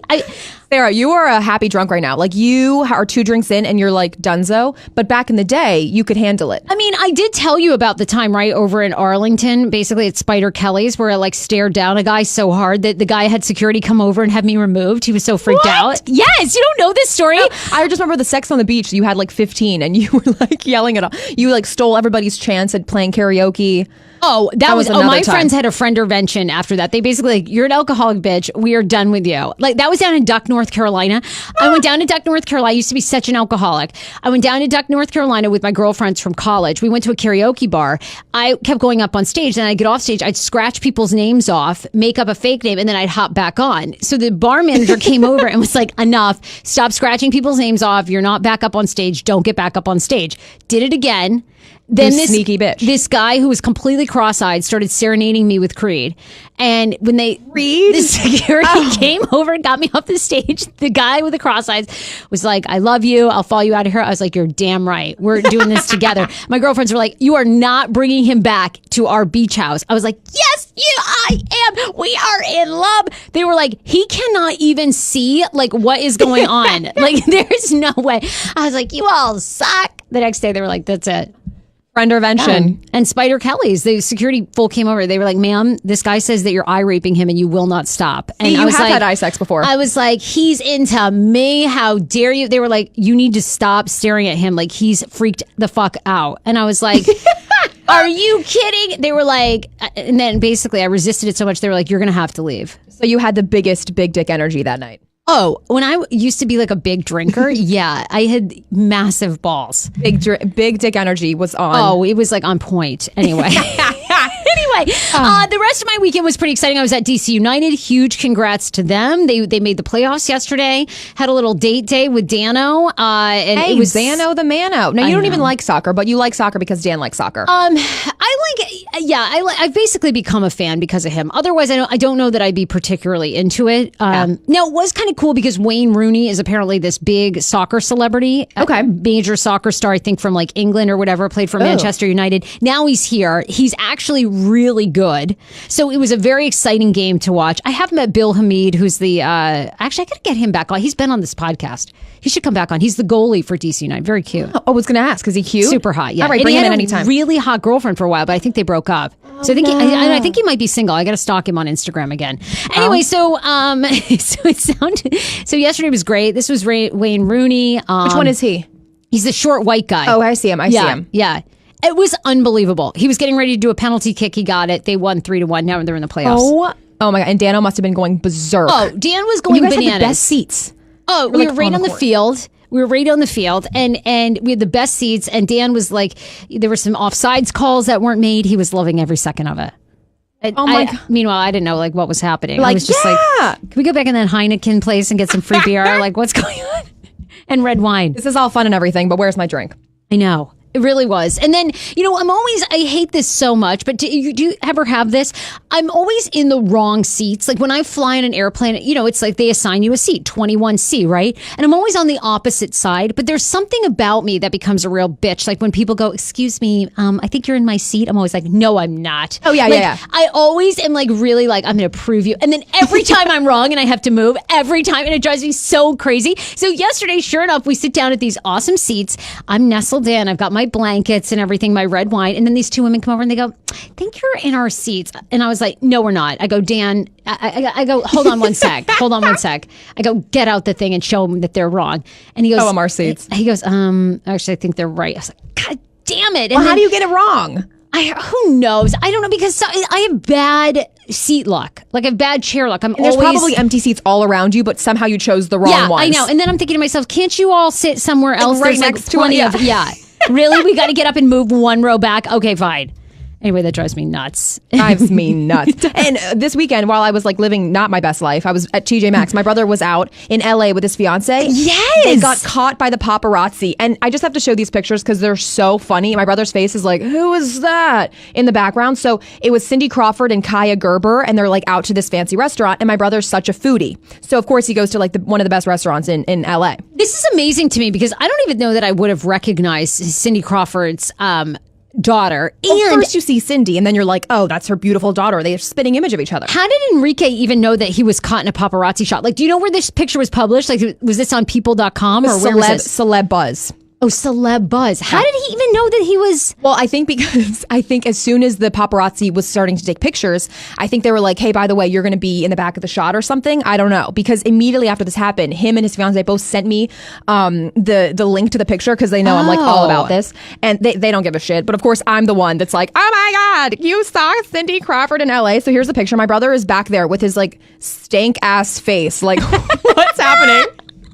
I Sarah, you are a happy drunk right now. Like, you are 2 drinks in and you're like donezo. But back in the day, you could handle it. I mean, I did tell you about the time right over in Arlington, basically at Spider Kelly's, where I like stared down a guy so hard that the guy had security come over and have me removed. He was so freaked out. Yes, you don't know this story? No, I just remember the sex on the beach. You had like 15 and you were like yelling at all. You like stole everybody's chance at playing karaoke. Oh, that was my time. friends had a friendervention after that. They basically like, you're an alcoholic bitch. We are done with you. Like, that was down in Duck, North Carolina. I went down to Duck, North Carolina. I used to be such an alcoholic. I went down to Duck, North Carolina with my girlfriends from college. We went to a karaoke bar. I kept going up on stage. Then I'd get off stage. I'd scratch people's names off, make up a fake name, and then I'd hop back on. So the bar manager came over and was like, enough. Stop scratching people's names off. You're not back up on stage. Don't get back up on stage. Did it again. Then this sneaky bitch. This guy who was completely cross-eyed started serenading me with Creed. And when the security came over and got me off the stage, the guy with the cross-eyes was like, I love you. I'll follow you out of here. I was like, you're damn right. We're doing this together. My girlfriends were like, you are not bringing him back to our beach house. I was like, yes, I am. We are in love. They were like, he cannot even see like what is going on. Like, there's no way. I was like, you all suck. The next day they were like, that's it. Friendervention. And Spider Kelly's, the security folk came over. They were like, ma'am, this guy says that you're eye raping him and you will not stop. And you I was have like, had eye sex before. I was like, he's into me. How dare you? They were like, you need to stop staring at him. Like, he's freaked the fuck out. And I was like, are you kidding? They were like, and then basically I resisted it so much. They were like, you're going to have to leave. So you had the biggest big dick energy that night. Oh, when I used to be like a big drinker, yeah, I had massive balls. Big dick energy was on. Oh, it was like on point. Anyway. Anyway, the rest of my weekend was pretty exciting. I was at DC United. Huge congrats to them. They made the playoffs yesterday. Had a little date day with Dano. And Hey, it was Dano the Mano. Now, you don't even like soccer, but you like soccer because Dan likes soccer. I've basically become a fan because of him. Otherwise, I don't know that I'd be particularly into it. Now, it was kind of cool because Wayne Rooney is apparently this big soccer celebrity. Okay. Major soccer star, I think from like England or whatever, played for Manchester United. Now he's here. He's actually really good. So it was a very exciting game to watch. I have met Bill Hamid, who's the, actually, I got to get him back on. He's been on this podcast. He should come back on. He's the goalie for DC United. Very cute. I was going to ask, is he cute? Super hot, yeah. All right, And bring he him had in a anytime. really hot girlfriend for a while, but I think they broke up. So I think he might be single. I got to stalk him on Instagram again. Anyway, so yesterday was great. This was Wayne Rooney. Which one is he? He's the short white guy. Oh, I see him. I see him. Yeah. It was unbelievable. He was getting ready to do a penalty kick. He got it. They won 3-1. Now they're in the playoffs. Oh my God. And Dano must have been going berserk. Oh, Dan was going you guys bananas. had the best seats. Oh, we were right on the field. We were right on the field, and we had the best seats. And Dan was like, there were some offsides calls that weren't made. He was loving every second of it. Oh my God. Meanwhile, I didn't know like what was happening. Like, I was just like, can we go back in that Heineken place and get some free beer? Like, what's going on? And red wine. This is all fun and everything, but where's my drink? I know. It really was. And then, I hate this so much, but do you ever have this? I'm always in the wrong seats. Like when I fly in an airplane, it's like they assign you a seat, 21C, right? And I'm always on the opposite side, but there's something about me that becomes a real bitch. Like when people go, excuse me, I think you're in my seat. I'm always like, no, I'm not. Oh, yeah, yeah. I always am like really like, I'm going to prove you. And then every time I'm wrong and I have to move every time, and it drives me so crazy. So yesterday, sure enough, we sit down at these awesome seats. I'm nestled in. I've got my blankets and everything, my red wine. And then these two women come over and they go, I think you're in our seats. And I was like, no, we're not. I go, Dan, I go, hold on one sec. I go, get out the thing and show them that they're wrong. And he goes, I'm our seats. He goes, actually, I think they're right. I was like, God damn it. Well, how do you get it wrong? Who knows? I don't know, because I have bad seat luck. Like I have bad chair luck. There's probably empty seats all around you, but somehow you chose the wrong ones. I know. And then I'm thinking to myself, can't you all sit somewhere else? Right There's next to plenty it, of, Really? We got to get up and move one row back? Okay, fine. Anyway, that drives me nuts. Drives me nuts. And this weekend, while I was like living not my best life, I was at TJ Maxx. My brother was out in LA with his fiance. Yes. They got caught by the paparazzi. And I just have to show these pictures because they're so funny. My brother's face is like, who is that in the background? So it was Cindy Crawford and Kaya Gerber, and they're like out to this fancy restaurant. And my brother's such a foodie. So of course he goes to like one of the best restaurants in LA. This is amazing to me because I don't even know that I would have recognized Cindy Crawford's daughter. Well, first you see Cindy and then you're like, oh, that's her beautiful daughter. They have a spitting image of each other. How did Enrique even know that he was caught in a paparazzi shot? Like, do you know where this picture was published? Like, was this on people.com or where was this? Celeb Buzz. Oh, Celeb Buzz. How did he even know that he was? Well, I think as soon as the paparazzi was starting to take pictures, I think they were like, hey, by the way, you're going to be in the back of the shot or something. I don't know. Because immediately after this happened, him and his fiance both sent me the link to the picture because they know I'm like all about this. And they don't give a shit. But of course, I'm the one that's like, oh my God, you saw Cindy Crawford in LA. So here's the picture. My brother is back there with his like stank ass face. Like, what's happening?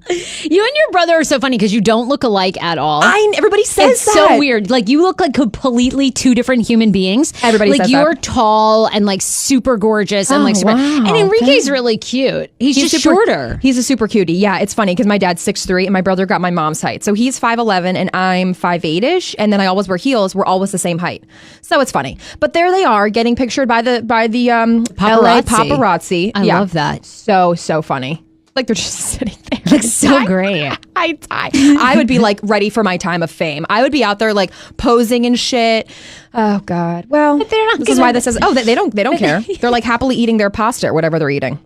You and your brother are so funny because you don't look alike at all. Everybody says it's that. so weird. Like you look like completely two different human beings. Everybody like says you're that. tall and like super gorgeous and like super. Wow. And Enrique's really cute. He's just shorter. He's a super cutie. Yeah, it's funny because my dad's 6'3" and my brother got my mom's height. So he's 5'11" and I'm 5'8"ish. And then I always wear heels. We're always the same height. So it's funny. But there they are getting pictured by the LA paparazzi. I love that. So funny. Like they're just sitting there. Like so great. I would be like ready for my time of fame. I would be out there like posing and shit. Oh God. Well, this is why this is. Oh, they don't care. They're like happily eating their pasta or whatever they're eating.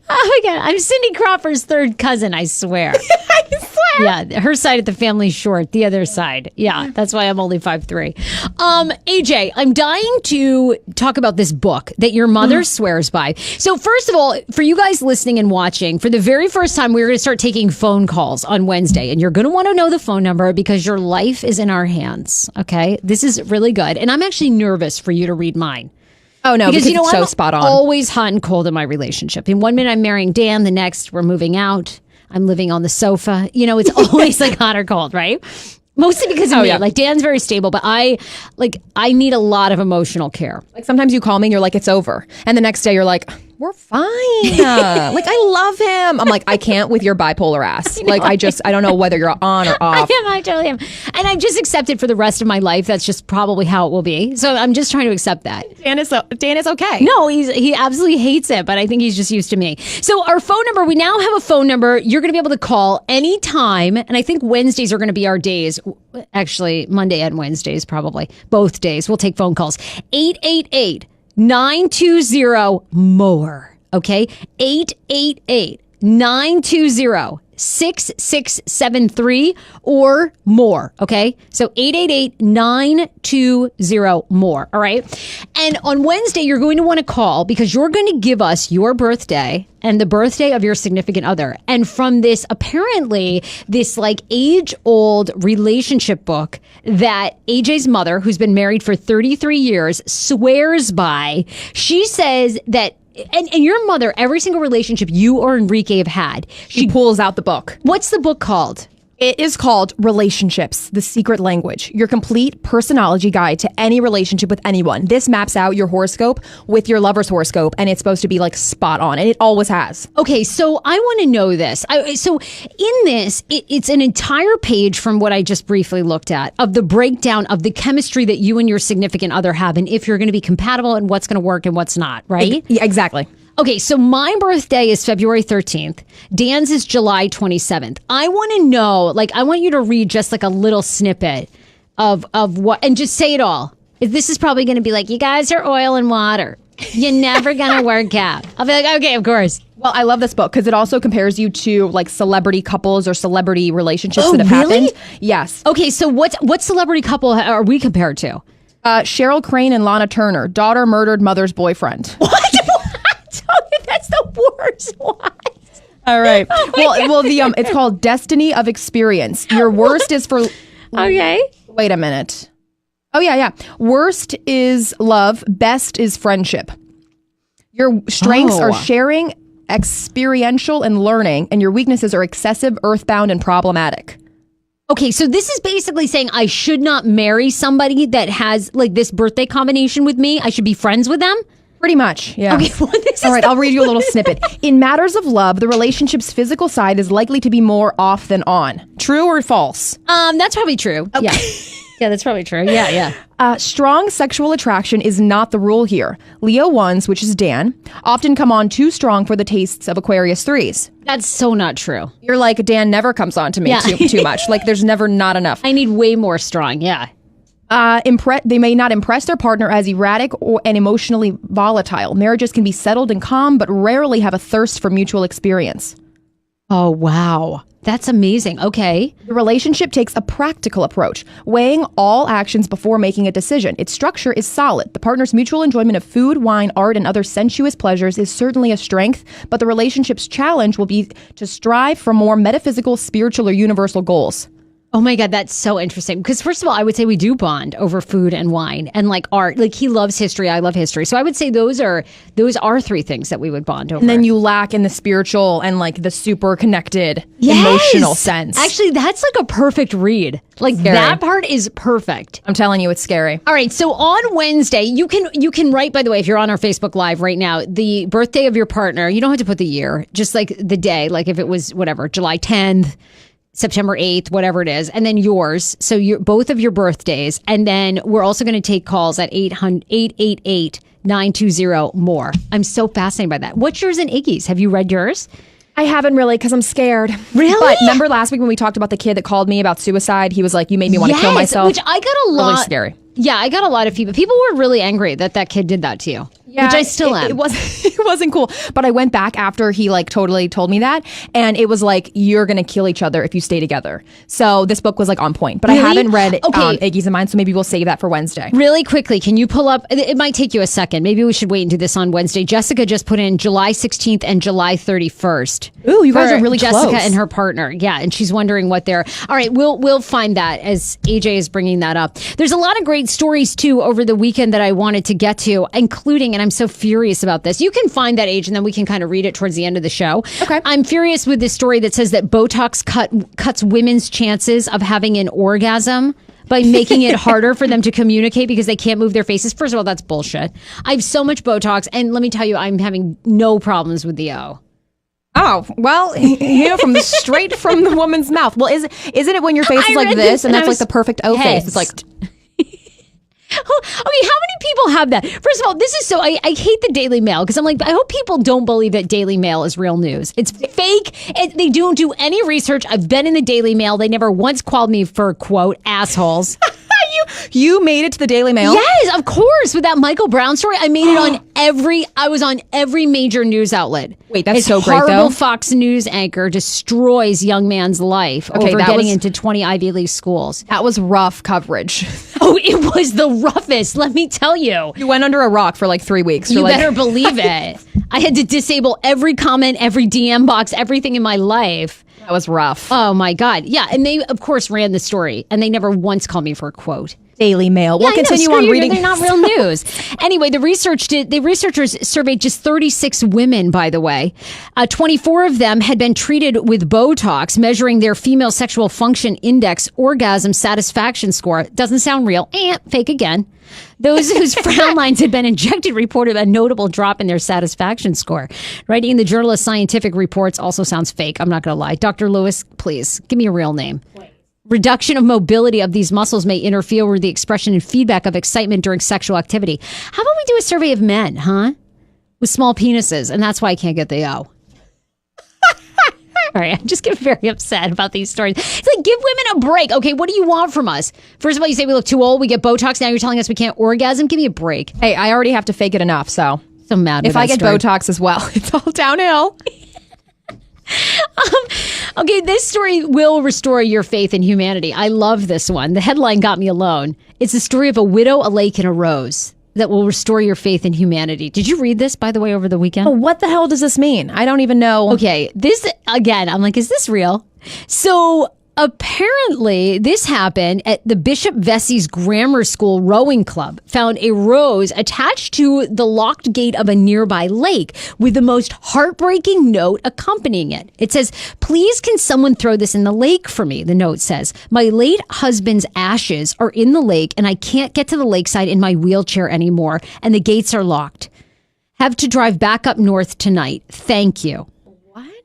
Oh my God, I'm Cindy Crawford's third cousin, I swear. I swear. Yeah, her side of the family's short, the other side. Yeah, that's why I'm only 5'3". AJ, I'm dying to talk about this book that your mother swears by. So first of all, for you guys listening and watching, for the very first time, we're going to start taking phone calls on Wednesday. And you're going to want to know the phone number because your life is in our hands. Okay? This is really good. And I'm actually nervous for you to read mine. Oh no, because it's so spot on. I'm always hot and cold in my relationship. In 1 minute I'm marrying Dan, the next we're moving out. I'm living on the sofa. It's always like hot or cold, right? Mostly because of me. yeah. Like Dan's very stable, but I need a lot of emotional care. Like sometimes you call me and you're like, it's over. And the next day you're like, we're fine. Like I love him. I'm like, I can't with your bipolar ass. Like I don't know whether you're on or off. I totally am. And I've just accepted for the rest of my life. That's just probably how it will be. So I'm just trying to accept that. Dan is okay. No, he absolutely hates it, but I think he's just used to me. So our phone number, we now have a phone number you're going to be able to call anytime. And I think Wednesdays are going to be our days. Actually, Monday and Wednesdays, probably. Both days. We'll take phone calls. 888-920-MORE. Okay? 888-920-6673 or more. Okay? So 888-920-MORE. All right? And on Wednesday, you're going to want to call because you're going to give us your birthday and the birthday of your significant other. And from this, apparently, this like age-old relationship book that AJ's mother, who's been married for 33 years, swears by, she says that and your mother, every single relationship you or Enrique have had, She pulls out the book. what's the book called? It is called Relationships, the Secret Language, your complete personality guide to any relationship with anyone. This maps out your horoscope with your lover's horoscope, and it's supposed to be like spot on, and it always has. Okay, so I want to know this. So in this, it's an entire page from what I just briefly looked at of the breakdown of the chemistry that you and your significant other have and if you're going to be compatible and what's going to work and what's not, right? Yeah, exactly. Okay, so my birthday is February 13th. Dan's is July 27th. I want to know, I want you to read just like a little snippet of what, and just say it all. This is probably going to be like, you guys are oil and water. You're never going to work out. I'll be like, okay, of course. Well, I love this book because it also compares you to like celebrity couples or celebrity relationships Oh, that have really? happened. Yes. Okay, so what celebrity couple are we compared to? Cheryl Crane and Lana Turner, daughter murdered mother's boyfriend. What? That's the worst one. All right. It's called Destiny of Experience. Your worst is for. Okay. Wait a minute. Oh yeah. Worst is love. Best is friendship. Your strengths are sharing, experiential, and learning, and your weaknesses are excessive, earthbound, and problematic. Okay, so this is basically saying I should not marry somebody that has like this birthday combination with me. I should be friends with them. Pretty much, yeah. Okay, well, this All is right, I'll read you a little snippet. In matters of love, the relationship's physical side is likely to be more off than on. True or false? That's probably true. Okay. Yeah. Yeah, that's probably true. Yeah. Strong sexual attraction is not the rule here. Leo 1s, which is Dan, often come on too strong for the tastes of Aquarius 3s. That's so not true. You're like, Dan never comes on to me too much. Like, there's never not enough. I need way more strong. Yeah. They may not impress their partner as erratic and emotionally volatile. Marriages can be settled and calm, but rarely have a thirst for mutual experience. Oh, wow. That's amazing. Okay. The relationship takes a practical approach, weighing all actions before making a decision. Its structure is solid. The partner's mutual enjoyment of food, wine, art, and other sensuous pleasures is certainly a strength, but the relationship's challenge will be to strive for more metaphysical, spiritual, or universal goals. Oh my God, that's so interesting. Because first of all, I would say we do bond over food and wine and like art. Like he loves history, I love history. So I would say those are three things that we would bond over. And then you lack in the spiritual and like the super connected emotional sense. Actually, that's like a perfect read. Like Scary. that part is perfect. I'm telling you, it's scary. All right, so on Wednesday, you can write, by the way, if you're on our Facebook Live right now, the birthday of your partner. You don't have to put the year, just like the day, like if it was whatever, July 10th. September 8th, whatever it is, and then yours. So both of your birthdays. And then we're also going to take calls at 888-920-MORE. I'm so fascinated by that. What's yours and Iggy's? Have you read yours? I haven't really because I'm scared. Really? But remember last week when we talked about the kid that called me about suicide? He was like, you made me want to kill myself. Which I got a lot. Really scary. Yeah, I got a lot of feedback. People were really angry that kid did that to you. Yeah, which I still am. It wasn't cool. But I went back after he like totally told me that. And it was like, you're going to kill each other if you stay together. So this book was like on point. But Really? I haven't read Iggy's and mine. So maybe we'll save that for Wednesday. Really quickly, can you pull up? It might take you a second. Maybe we should wait and do this on Wednesday. Jessica just put in July 16th and July 31st. Ooh, you guys for are really Jessica close. and her partner. Yeah, and she's wondering what they're. All right, we'll find that as AJ is bringing that up. There's a lot of great stories too over the weekend that I wanted to get to, including, and and I'm so furious about this. You can find that age, and then we can kind of read it towards the end of the show. Okay. I'm furious with this story that says that Botox cuts women's chances of having an orgasm by making it harder for them to communicate because they can't move their faces. First of all, that's bullshit. I have so much Botox, and let me tell you, I'm having no problems with the O. Oh, well, straight from the woman's mouth. Well, isn't it when your face is like this and that's like the perfect O face? It's like... Okay, how many people have that? First of all, this is so... I hate the Daily Mail because I'm like, I hope people don't believe that Daily Mail is real news. It's fake. They don't do any research. I've been in the Daily Mail. They never once called me for a quote, assholes. You made it to the Daily Mail? Yes, of course. With that Michael Brown story, I made it I was on every major news outlet. Wait, that's His so great, horrible though. Fox News anchor destroys young man's life over getting into 20 Ivy League schools. That was rough coverage. Oh, it was the roughest, let me tell you. You went under a rock for like 3 weeks. You better believe it. I had to disable every comment, every DM box, everything in my life. That was rough. Oh, my God. Yeah, and they, of course, ran the story, and they never once called me for a quote. Daily Mail. We'll continue on reading. They're not real news. Anyway, the researchers surveyed just 36 women, by the way. 24 of them had been treated with Botox, measuring their female sexual function index orgasm satisfaction score. Doesn't sound real. Fake again. Those whose frown lines had been injected reported a notable drop in their satisfaction score. Writing in the Journal of Scientific Reports also sounds fake. I'm not going to lie. Dr. Lewis, please, give me a real name. Reduction of mobility of these muscles may interfere with the expression and feedback of excitement during sexual activity. How about we do a survey of men, huh? With small penises, and that's why I can't get the O. All right, I just get very upset about these stories. It's like, give women a break. Okay, what do you want from us? First of all, you say we look too old, we get Botox. Now you're telling us we can't orgasm? Give me a break. Hey, I already have to fake it enough, so mad. If I get Botox as well, it's all downhill. Okay, this story will restore your faith in humanity. I love this one. The headline got me alone. It's the story of a widow, a lake, and a rose that will restore your faith in humanity. Did you read this, by the way, over the weekend? Oh, what the hell does this mean? I don't even know. Okay, this, again, I'm like, is this real? So apparently this happened at the Bishop Vesey's Grammar School Rowing Club. Found a rose attached to the locked gate of a nearby lake with the most heartbreaking note accompanying it. It says, "Please can someone throw this in the lake for me?" The note says, "My late husband's ashes are in the lake and I can't get to the lakeside in my wheelchair anymore and the gates are locked. Have to drive back up north tonight. Thank you."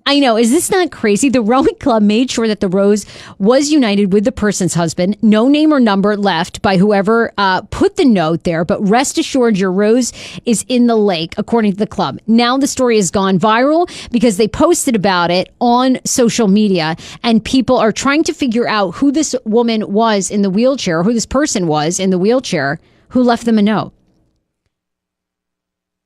I know. Is this not crazy? The rowing club made sure that the rose was united with the person's husband. No name or number left by whoever put the note there, but rest assured your rose is in the lake, according to the club. Now the story has gone viral because they posted about it on social media, and people are trying to figure out who this woman was in the wheelchair, who this person was in the wheelchair who left them a note.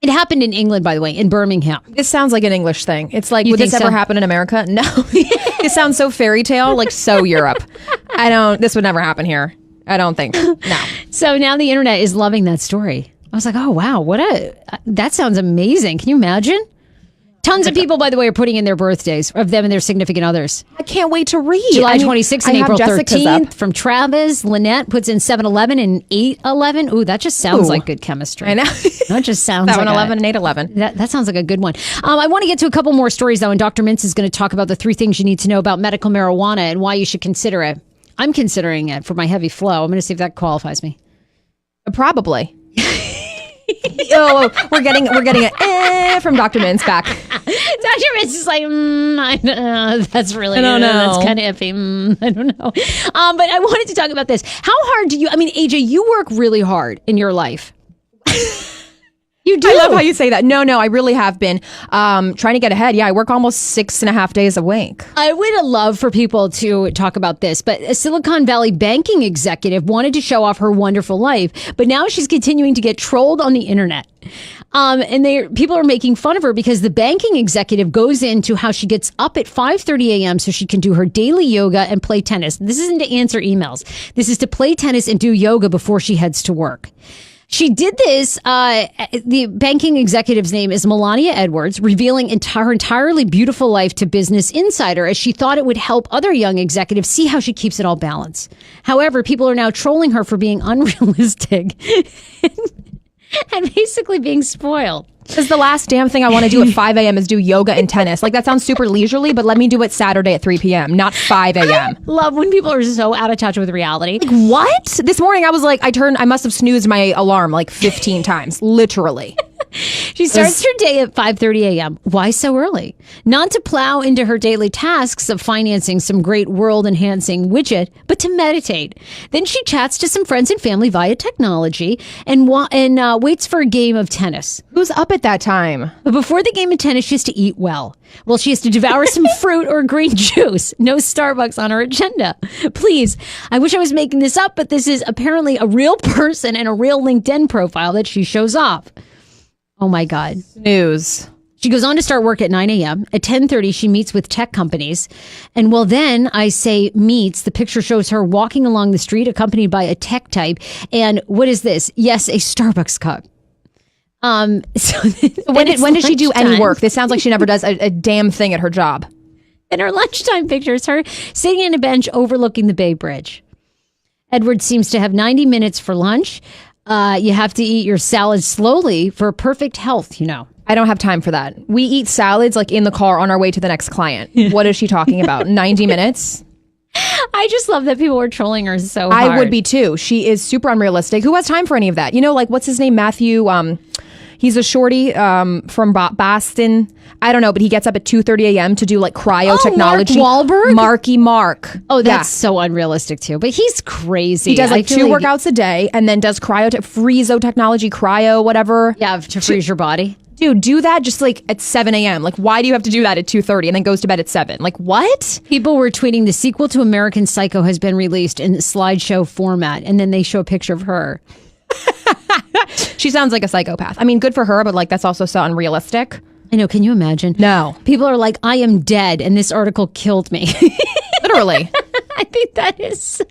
It happened in England, by the way, in Birmingham. This sounds like an English thing. It's like, You would this think ever so? happen in America? No. It sounds so fairy tale, like so Europe. This would never happen here. I don't think. No. So now the internet is loving that story. I was like, oh, wow, that sounds amazing. Can you imagine? Tons of people, by the way, are putting in their birthdays of them and their significant others. I can't wait to read. July 26th and I have April Jessica's 13th up. from Travis. Lynette puts in 7-Eleven and 8-11. Ooh, that just sounds like good chemistry. I know. That just sounds like 7-Eleven and 8-11. That sounds like a good one. I want to get to a couple more stories, though, and Dr. Mintz is going to talk about the 3 things you need to know about medical marijuana and why you should consider it. I'm considering it for my heavy flow. I'm going to see if that qualifies me. Probably. We're getting an from Dr. Mintz back. Dr. Mintz is like, that's really, I don't know. That's kind of iffy. I don't know. But I wanted to talk about this. How hard do you, AJ, you work really hard in your life. You do. I love how you say that. No, I really have been trying to get ahead. Yeah, I work almost 6.5 days a week. I would love for people to talk about this, but a Silicon Valley banking executive wanted to show off her wonderful life, but now she's continuing to get trolled on the internet. And people are making fun of her because the banking executive goes into how she gets up at 5:30 a.m. so she can do her daily yoga and play tennis. This isn't to answer emails. This is to play tennis and do yoga before she heads to work. She did this. The banking executive's name is Melania Edwards, revealing her entirely beautiful life to Business Insider as she thought it would help other young executives see how she keeps it all balanced. However, people are now trolling her for being unrealistic and basically being spoiled. Because the last damn thing I want to do at 5 a.m. is do yoga and tennis. Like, that sounds super leisurely, but let me do it Saturday at 3 p.m., not 5 a.m. Love when people are so out of touch with reality. Like, what? This morning I was like, I must have snoozed my alarm like 15 times, literally. She starts her day at 5:30 a.m. Why so early? Not to plow into her daily tasks of financing some great world-enhancing widget, but to meditate. Then she chats to some friends and family via technology and waits for a game of tennis. Who's up at that time? But before the game of tennis, she has to eat well. Well, she has to devour some fruit or green juice. No Starbucks on her agenda. Please, I wish I was making this up, but this is apparently a real person and a real LinkedIn profile that she shows off. Oh my God. Snooze. She goes on to start work at 9 a.m. At 10:30, she meets with tech companies. And well, then I say meets. The picture shows her walking along the street accompanied by a tech type. And what is this? Yes, a Starbucks cup. So when does she do any work? This sounds like she never does a damn thing at her job. And her lunchtime picture is her sitting on a bench overlooking the Bay Bridge. Edward seems to have 90 minutes for lunch. You have to eat your salad slowly for perfect health, you know. I don't have time for that. We eat salads like in the car on our way to the next client. What is she talking about? 90 minutes? I just love that people were trolling her so hard. I would be too. She is super unrealistic. Who has time for any of that? You know, like, what's his name? Matthew. He's a shorty from Boston. I don't know, but he gets up at 2:30 a.m. to do like cryo technology. Mark Wahlberg? Marky Mark. Oh, that's so unrealistic too. But he's crazy. He does like 2 workouts a day and then does Frase technology, cryo, whatever. Yeah, to freeze your body. Dude, do that just like at 7 a.m. Like, why do you have to do that at 2:30 and then goes to bed at 7? Like, what? People were tweeting the sequel to American Psycho has been released in slideshow format. And then they show a picture of her. She sounds like a psychopath. I mean, good for her, but like, that's also so unrealistic. I know. Can you imagine? No. People are like, I am dead, and this article killed me. Literally. I think that is so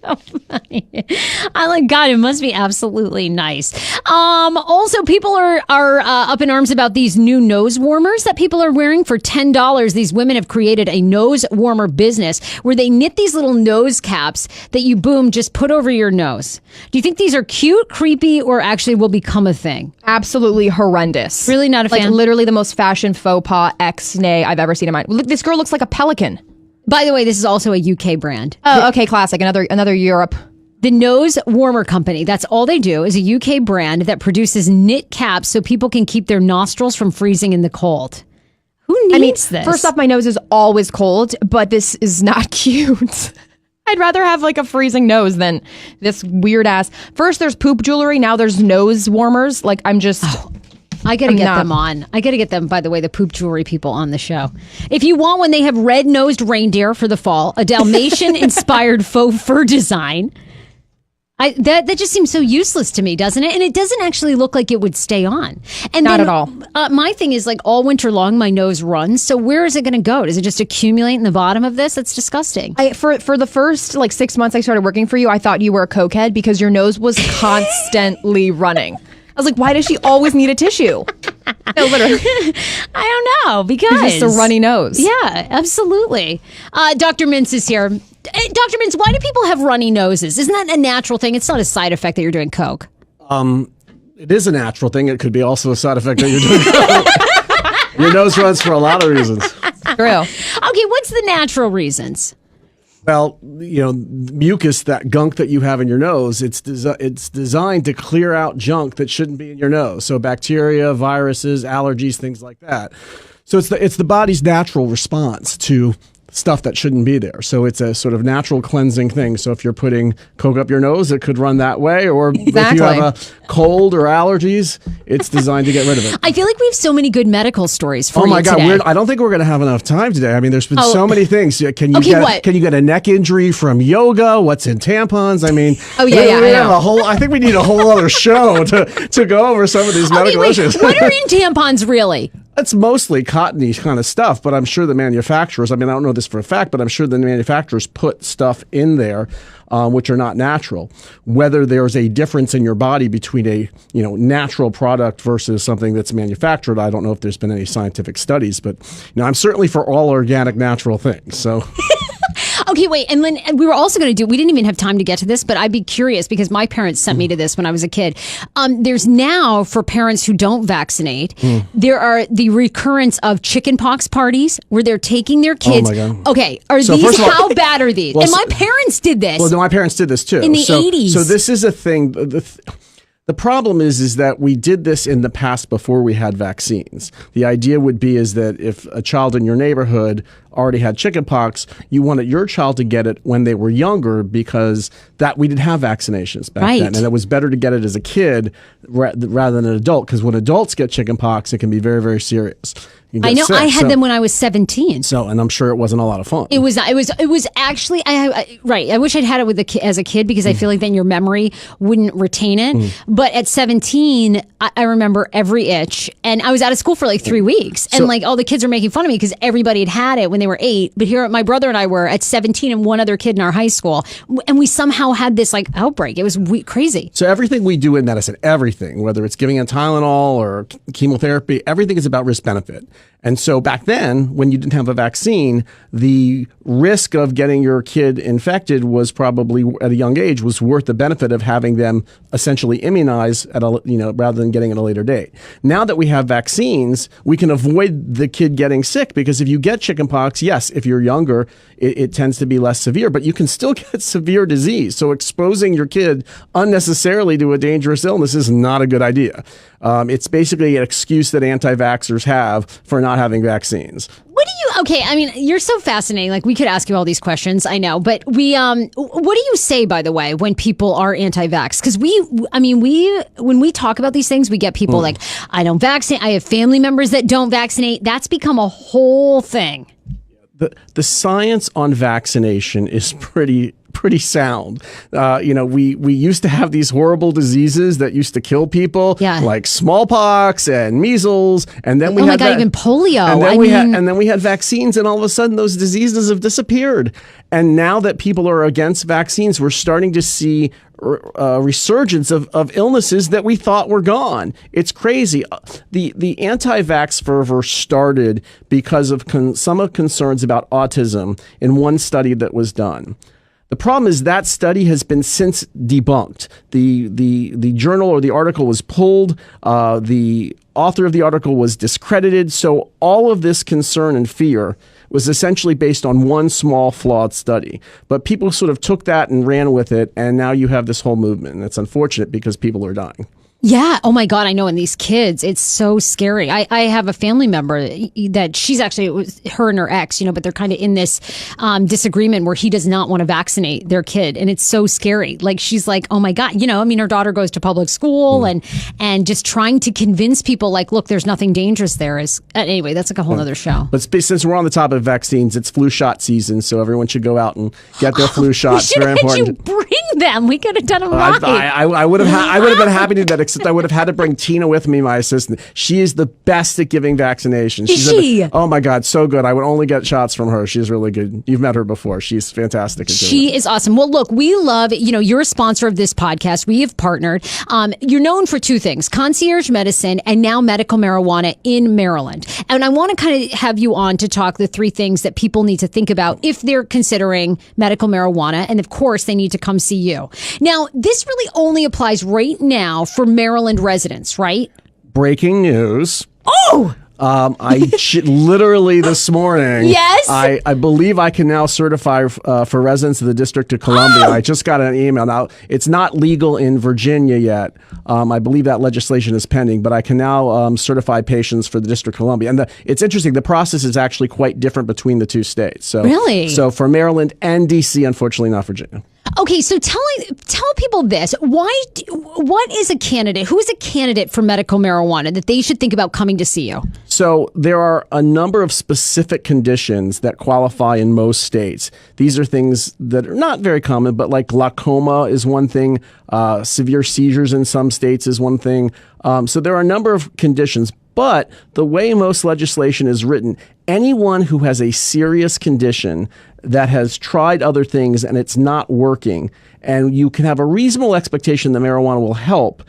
funny. I'm like, God, it must be absolutely nice. Also, people are up in arms about these new nose warmers that people are wearing for $10. These women have created a nose warmer business where they knit these little nose caps that you just put over your nose. Do you think these are cute, creepy, or actually will become a thing? Absolutely horrendous. Really not a fan? Like, literally the most fashion faux pas ex-nay I've ever seen in my... Look, this girl looks like a pelican. By the way, this is also a UK brand. Oh, okay, classic. Another Europe. The Nose Warmer Company, that's all they do, is a UK brand that produces knit caps so people can keep their nostrils from freezing in the cold. Who needs this? First off, my nose is always cold, but this is not cute. I'd rather have like a freezing nose than this weird ass. First, there's poop jewelry. Now there's nose warmers. Like, I'm just... I got to get them on. I got to get them, by the way, the poop jewelry people on the show. If you want one, they have red-nosed reindeer for the fall, a Dalmatian-inspired faux fur design. That just seems so useless to me, doesn't it? And it doesn't actually look like it would stay on. And Not at all. My thing is, like, all winter long, my nose runs. So where is it going to go? Does it just accumulate in the bottom of this? That's disgusting. For the first, 6 months I started working for you, I thought you were a cokehead because your nose was constantly running. I was like, why does she always need a tissue? No, literally. I don't know, because... It's just a runny nose. Yeah, absolutely. Dr. Mintz is here. Dr. Mintz, why do people have runny noses? Isn't that a natural thing? It's not a side effect that you're doing coke. It is a natural thing. It could be also a side effect that you're doing coke. Your nose runs for a lot of reasons. True. Okay, what's the natural reasons? Well, mucus, that gunk that you have in your nose, it's designed to clear out junk that shouldn't be in your nose. So bacteria, viruses, allergies, things like that. So it's the body's natural response to stuff that shouldn't be there. So it's a sort of natural cleansing thing. So if you're putting coke up your nose, it could run that way. Or if you have a cold or allergies, it's designed to get rid of it. I feel like we have so many good medical stories for you Oh my God, today. I don't think we're going to have enough time today. I mean, there's been so many things. Can you get a neck injury from yoga? What's in tampons? I mean, we have I think we need a whole other show to go over some of these medical issues. What are in tampons really? It's mostly cottony kind of stuff, but I'm sure the manufacturers, I mean, I don't know this for a fact, but I'm sure the manufacturers put stuff in there which are not natural. Whether there's a difference in your body between a natural product versus something that's manufactured, I don't know if there's been any scientific studies, but I'm certainly for all organic natural things. So Okay, wait. And then we were also going to we didn't even have time to get to this, but I'd be curious because my parents sent me to this when I was a kid. There's now, for parents who don't vaccinate, there are the recurrence of chickenpox parties where they're taking their kids. Oh, my God. Okay, how bad are these? Well, and my parents did this. Well, my parents did this too. In the 80s. So this is a thing. The problem is that we did this in the past before we had vaccines. The idea would be is that if a child in your neighborhood already had chickenpox, you wanted your child to get it when they were younger because that we didn't have vaccinations back then. And it was better to get it as a kid rather than an adult, because when adults get chickenpox, it can be very, very serious. I know. I had them when I was 17. And I'm sure it wasn't a lot of fun. It was actually right. I wish I'd had it as a kid because I feel like then your memory wouldn't retain it. But at 17, I remember every itch, and I was out of school for like 3 weeks, and like all the kids were making fun of me because everybody had had it when they were 8. But here, my brother and I were at 17, and one other kid in our high school, and we somehow had this like outbreak. It was crazy. So everything we do in medicine, everything, whether it's giving a Tylenol or chemotherapy, everything is about risk benefit. And so back then, when you didn't have a vaccine, the risk of getting your kid infected was probably at a young age was worth the benefit of having them essentially immunized at rather than getting at a later date. Now that we have vaccines, we can avoid the kid getting sick, because if you get chickenpox, yes, if you're younger, it tends to be less severe, but you can still get severe disease. So exposing your kid unnecessarily to a dangerous illness is not a good idea. It's basically an excuse that anti-vaxxers have for not having vaccines. Okay, I mean, you're so fascinating. Like, we could ask you all these questions, I know, but what do you say, by the way, when people are anti-vax? Because when we talk about these things, we get people like, I don't vaccinate. I have family members that don't vaccinate. That's become a whole thing. The science on vaccination is pretty sound. We used to have these horrible diseases that used to kill people, like smallpox and measles, and then we had even polio. And then we had vaccines, and all of a sudden those diseases have disappeared. And now that people are against vaccines, we're starting to see resurgence of illnesses that we thought were gone. It's crazy. The anti-vax fervor started because of some concerns about autism in one study that was done. The problem is that study has been since debunked. The journal or the article was pulled. The author of the article was discredited. So all of this concern and fear was essentially based on one small flawed study. But people sort of took that and ran with it, and now you have this whole movement. And it's unfortunate because people are dying. Yeah. Oh my God. I know. And these kids, it's so scary. I have a family member that she's actually, it was her and her ex, but they're kind of in this disagreement where he does not want to vaccinate their kid. And it's so scary. Like, she's like, oh my God, her daughter goes to public school and just trying to convince people like, look, there's nothing dangerous there is. Anyway, that's like a whole other show. But since we're on the topic of vaccines, it's flu shot season. So everyone should go out and get their flu shots. Very important. You bring them. We could have done them right. I would have been happy to do that. Except I would have had to bring Tina with me, my assistant. She is the best at giving vaccinations. Is she? Oh my God, so good. I would only get shots from her. She's really good. You've met her before. She's fantastic at doing it. She is awesome. Well, look, we love, you're a sponsor of this podcast. We have partnered. You're known for two things, concierge medicine and now medical marijuana in Maryland. And I want to kind of have you on to talk the three things that people need to think about if they're considering medical marijuana. And of course, they need to come see you. Now, this really only applies right now for Maryland residents, right? Breaking news. Oh! Literally this morning. Yes. I believe I can now certify for residents of the District of Columbia. I just got an email. Now, it's not legal in Virginia yet. I believe that legislation is pending, but I can now certify patients for the District of Columbia. And it's interesting. The process is actually quite different between the two states. So, really? So for Maryland and D.C., unfortunately not Virginia. Okay, so tell people this. What is a candidate? Who is a candidate for medical marijuana that they should think about coming to see you? So there are a number of specific conditions that qualify in most states. These are things that are not very common, but like glaucoma is one thing. Severe seizures in some states is one thing. So there are a number of conditions. But the way most legislation is written, anyone who has a serious condition that has tried other things and it's not working, and you can have a reasonable expectation that marijuana will help,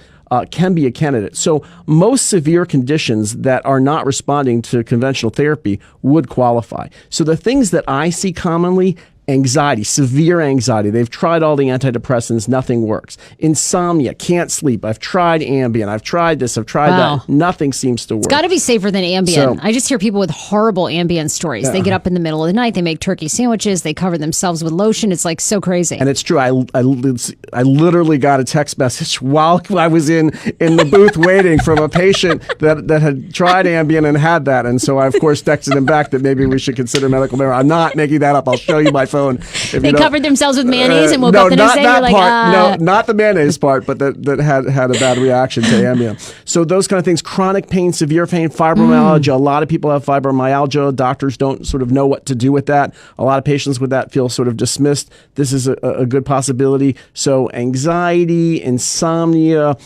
can be a candidate. So most severe conditions that are not responding to conventional therapy would qualify. So the things that I see commonly, Anxiety, severe anxiety. They've tried all the antidepressants, nothing works. Insomnia, can't sleep. I've tried Ambien. I've tried this. I've tried that. Nothing seems to work. It's got to be safer than Ambien. I just hear people with horrible Ambien stories. They get up in the middle of the night. They make turkey sandwiches. They cover themselves with lotion. It's like so crazy. And it's true. I literally got a text message while I was in the booth waiting from a patient that had tried Ambien and had that. And so I, of course, texted him back that maybe we should consider medical marijuana. I'm not making that up. I'll show you my phone. They covered themselves with mayonnaise and woke up the next day. Not that part. No, not the mayonnaise part, but that had a bad reaction to Ambien. So those kind of things, chronic pain, severe pain, fibromyalgia. A lot of people have fibromyalgia. Doctors don't sort of know what to do with that. A lot of patients with that feel sort of dismissed. This is a good possibility. So anxiety, insomnia,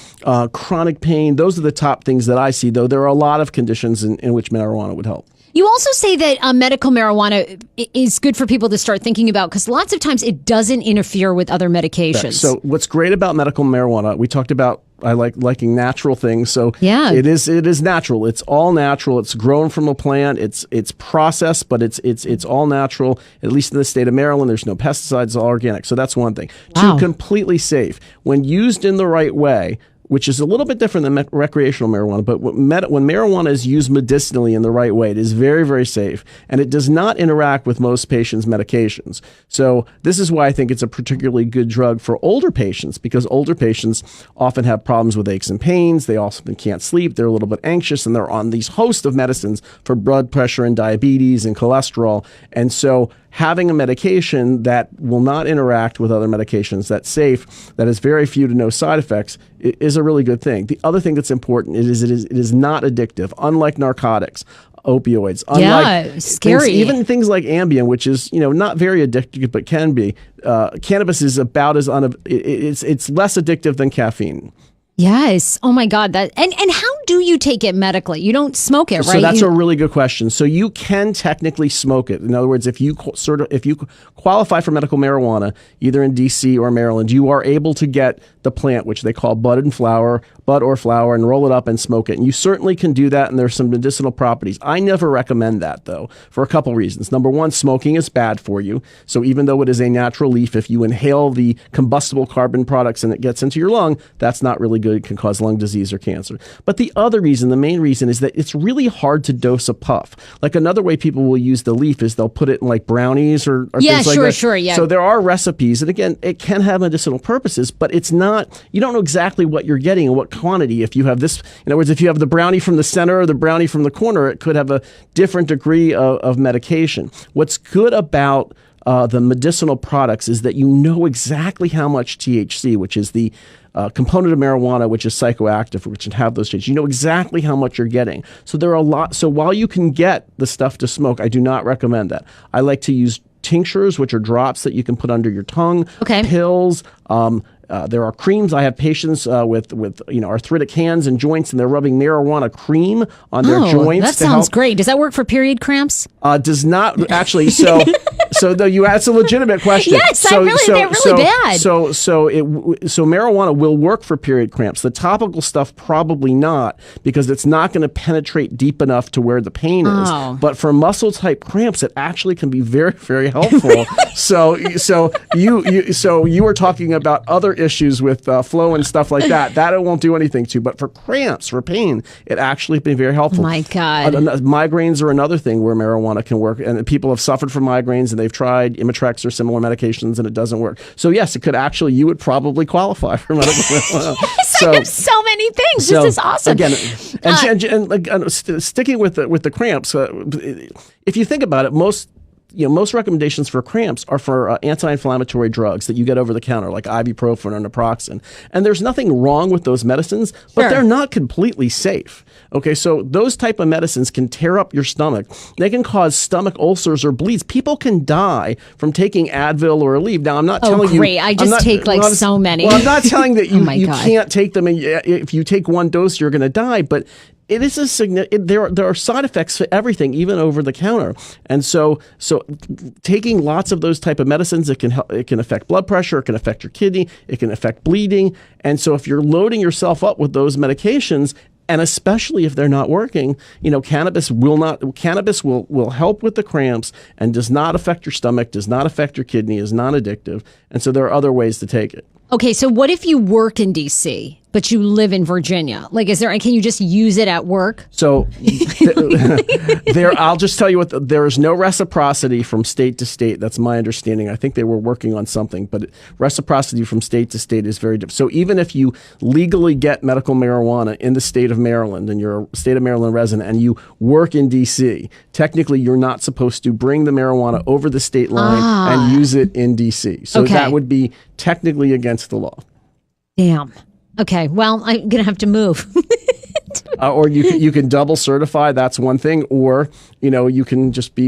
chronic pain, those are the top things that I see, though there are a lot of conditions in which marijuana would help. You also say that medical marijuana is good for people to start thinking about because lots of times it doesn't interfere with other medications. So what's great about medical marijuana, we talked about liking natural things. So yeah. it is natural. It's all natural. It's grown from a plant. It's processed, but it's all natural. At least in the state of Maryland, there's no pesticides. It's all organic. So that's one thing. Wow. 2, completely safe. When used in the right way, which is a little bit different than recreational marijuana, but when marijuana is used medicinally in the right way, it is very, very safe, and it does not interact with most patients' medications. So this is why I think it's a particularly good drug for older patients, because older patients often have problems with aches and pains. They often can't sleep. They're a little bit anxious, and they're on these host of medicines for blood pressure and diabetes and cholesterol. And so having a medication that will not interact with other medications, that's safe, that has very few to no side effects, is a really good thing. The other thing that's important is it is not addictive, unlike narcotics, opioids. Unlike scary. Even things like Ambien, which is not very addictive but can be. Cannabis is about as it's less addictive than caffeine. Yes. Oh my God. And how do you take it medically? You don't smoke it, right? So that's a really good question. So you can technically smoke it. In other words, if you qualify for medical marijuana, either in DC or Maryland, you are able to get the plant, which they call bud or flower, and roll it up and smoke it. And you certainly can do that, and there's some medicinal properties. I never recommend that, though, for a couple reasons. Number one, smoking is bad for you. So even though it is a natural leaf, if you inhale the combustible carbon products and it gets into your lung, that's not really good. It can cause lung disease or cancer. But the other reason, the main reason, is that it's really hard to dose a puff. Like another way people will use the leaf is they'll put it in like brownies or things like that. Sure. So there are recipes, and again, it can have medicinal purposes, but it's not, you don't know exactly what you're getting and what quantity. If you have this, in other words, if you have the brownie from the center or the brownie from the corner, it could have a different degree of medication. What's good about the medicinal products is that you know exactly how much THC, which is the component of marijuana, which is psychoactive, which can have those changes. You know exactly how much you're getting. So there are a lot. So while you can get the stuff to smoke, I do not recommend that. I like to use tinctures, which are drops that you can put under your tongue. Okay. Pills. There are creams. I have patients with arthritic hands and joints, and they're rubbing marijuana cream on their joints. That sounds great. Does that work for period cramps? Does not actually. So though you asked a legitimate question. Yes, they're really bad. So marijuana will work for period cramps. The topical stuff probably not, because it's not going to penetrate deep enough to where the pain is. But for muscle type cramps, it actually can be very, very helpful. so you were talking about other issues with flow and stuff like that. That it won't do anything to. But for cramps, for pain, it actually been very helpful. My God. Migraines are another thing where marijuana can work, and people have suffered from migraines, and they've tried Imitrex or similar medications, and it doesn't work. So yes, it could actually, you would probably qualify for medical marijuana. I have so many things. This is awesome. Again, sticking with the cramps, if you think about it, most recommendations for cramps are for anti-inflammatory drugs that you get over the counter, like ibuprofen or naproxen. And there's nothing wrong with those medicines, but they're not completely safe. Okay, so those type of medicines can tear up your stomach. They can cause stomach ulcers or bleeds. People can die from taking Advil or Aleve. Now, I'm not telling you... great. I just take so many. Well, I'm not telling that you can't take them, and if you take one dose, you're going to die, but it is there are side effects for everything, even over the counter. And so taking lots of those type of medicines, it can affect blood pressure, it can affect your kidney, it can affect bleeding. And so if you're loading yourself up with those medications, And especially if they're not working, cannabis will help with the cramps and does not affect your stomach, does not affect your kidney, is non-addictive. And so there are other ways to take it. Okay, so what if you work in DC, but you live in Virginia? Like, can you just use it at work? So I'll just tell you there is no reciprocity from state to state. That's my understanding. I think they were working on something, but reciprocity from state to state is very different. So even if you legally get medical marijuana in the state of Maryland and you're a state of Maryland resident and you work in DC, technically you're not supposed to bring the marijuana over the state line and use it in DC. So that would be technically against the law. Damn. Okay, well, I'm going to have to move. Or you can double certify. That's one thing. Or, you can just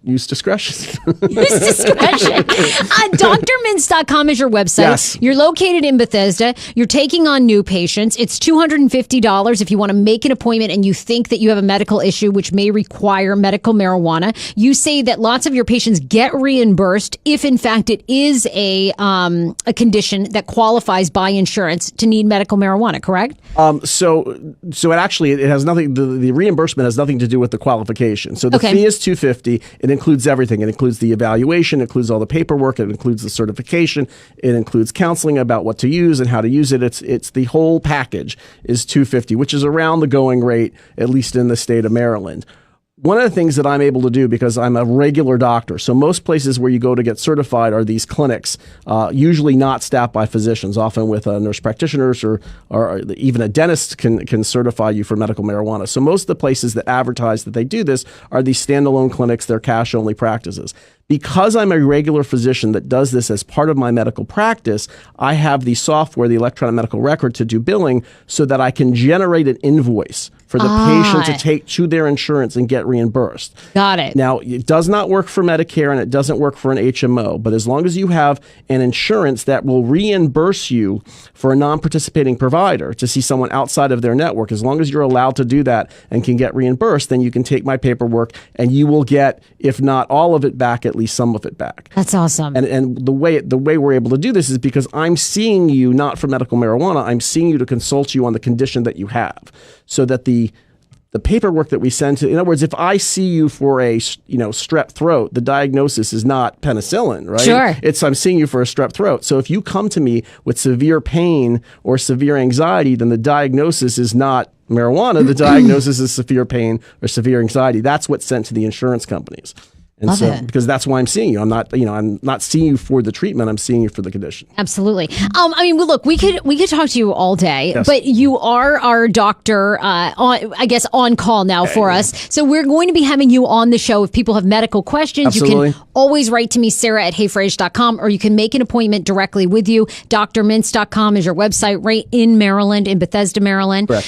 use discretion. Use discretion. DrMintz.com is your website. Yes. You're located in Bethesda. You're taking on new patients. It's $250 if you want to make an appointment and you think that you have a medical issue which may require medical marijuana. You say that lots of your patients get reimbursed if, in fact, it is a condition that qualifies by insurance to need medical marijuana, correct? So it has nothing. The reimbursement has nothing to do with the qualification. So the fee is $250. It includes everything. It includes the evaluation, it includes all the paperwork, it includes the certification, it includes counseling about what to use and how to use it. It's the whole package is $250, which is around the going rate, at least in the state of Maryland. One of the things that I'm able to do, because I'm a regular doctor, so most places where you go to get certified are these clinics, usually not staffed by physicians, often with nurse practitioners or even a dentist can certify you for medical marijuana. So most of the places that advertise that they do this are these standalone clinics, they're cash-only practices. Because I'm a regular physician that does this as part of my medical practice, I have the software, the electronic medical record, to do billing so that I can generate an invoice for the patient to take to their insurance and get reimbursed. Got it. Now, it does not work for Medicare and it doesn't work for an HMO, but as long as you have an insurance that will reimburse you for a non-participating provider to see someone outside of their network, as long as you're allowed to do that and can get reimbursed, then you can take my paperwork and you will get, if not all of it back, at least some of it back. That's awesome. And the way we're able to do this is because I'm seeing you not for medical marijuana, I'm seeing you to consult you on the condition that you have, so that the paperwork that we send to, in other words, if I see you for a strep throat, the diagnosis is not penicillin, right? Sure. I'm seeing you for a strep throat. So if you come to me with severe pain or severe anxiety, then the diagnosis is not marijuana. The diagnosis is severe pain or severe anxiety. That's what's sent to the insurance companies. And Love it. Because that's why I'm seeing you. I'm not seeing you for the treatment. I'm seeing you for the condition. Absolutely. Look, we could talk to you all day, Yes. but you are our doctor, on call now for us. So we're going to be having you on the show. If people have medical questions, Absolutely. you can always write to me, Sarah@heyfrase.com, or you can make an appointment directly with you. DrMintz.com is your website, right in Maryland, in Bethesda, Maryland. Correct.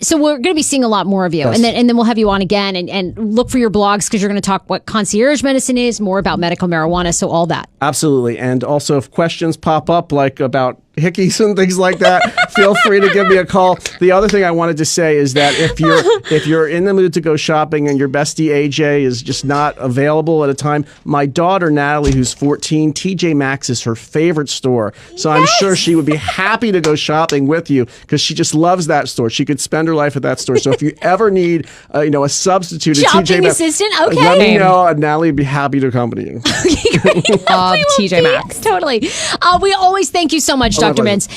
So we're going to be seeing a lot more of you, Yes. and then we'll have you on again and look for your blogs, because you're going to talk what concierge medicine is, more about medical marijuana, so all that. Absolutely. And also, if questions pop up, like about hickeys and things like that, feel free to give me a call. The other thing I wanted to say is that if you're in the mood to go shopping and your bestie AJ is just not available at a time, my daughter Natalie, who's 14, TJ Maxx is her favorite store. So I'm sure she would be happy to go shopping with you because she just loves that store. She could spend her life at that store. So if you ever need a substitute, Shopping TJ assistant, okay. let me know, and Natalie would be happy to accompany you. Love TJ Maxx. Totally. We always thank you so much, Dr. my Mintz.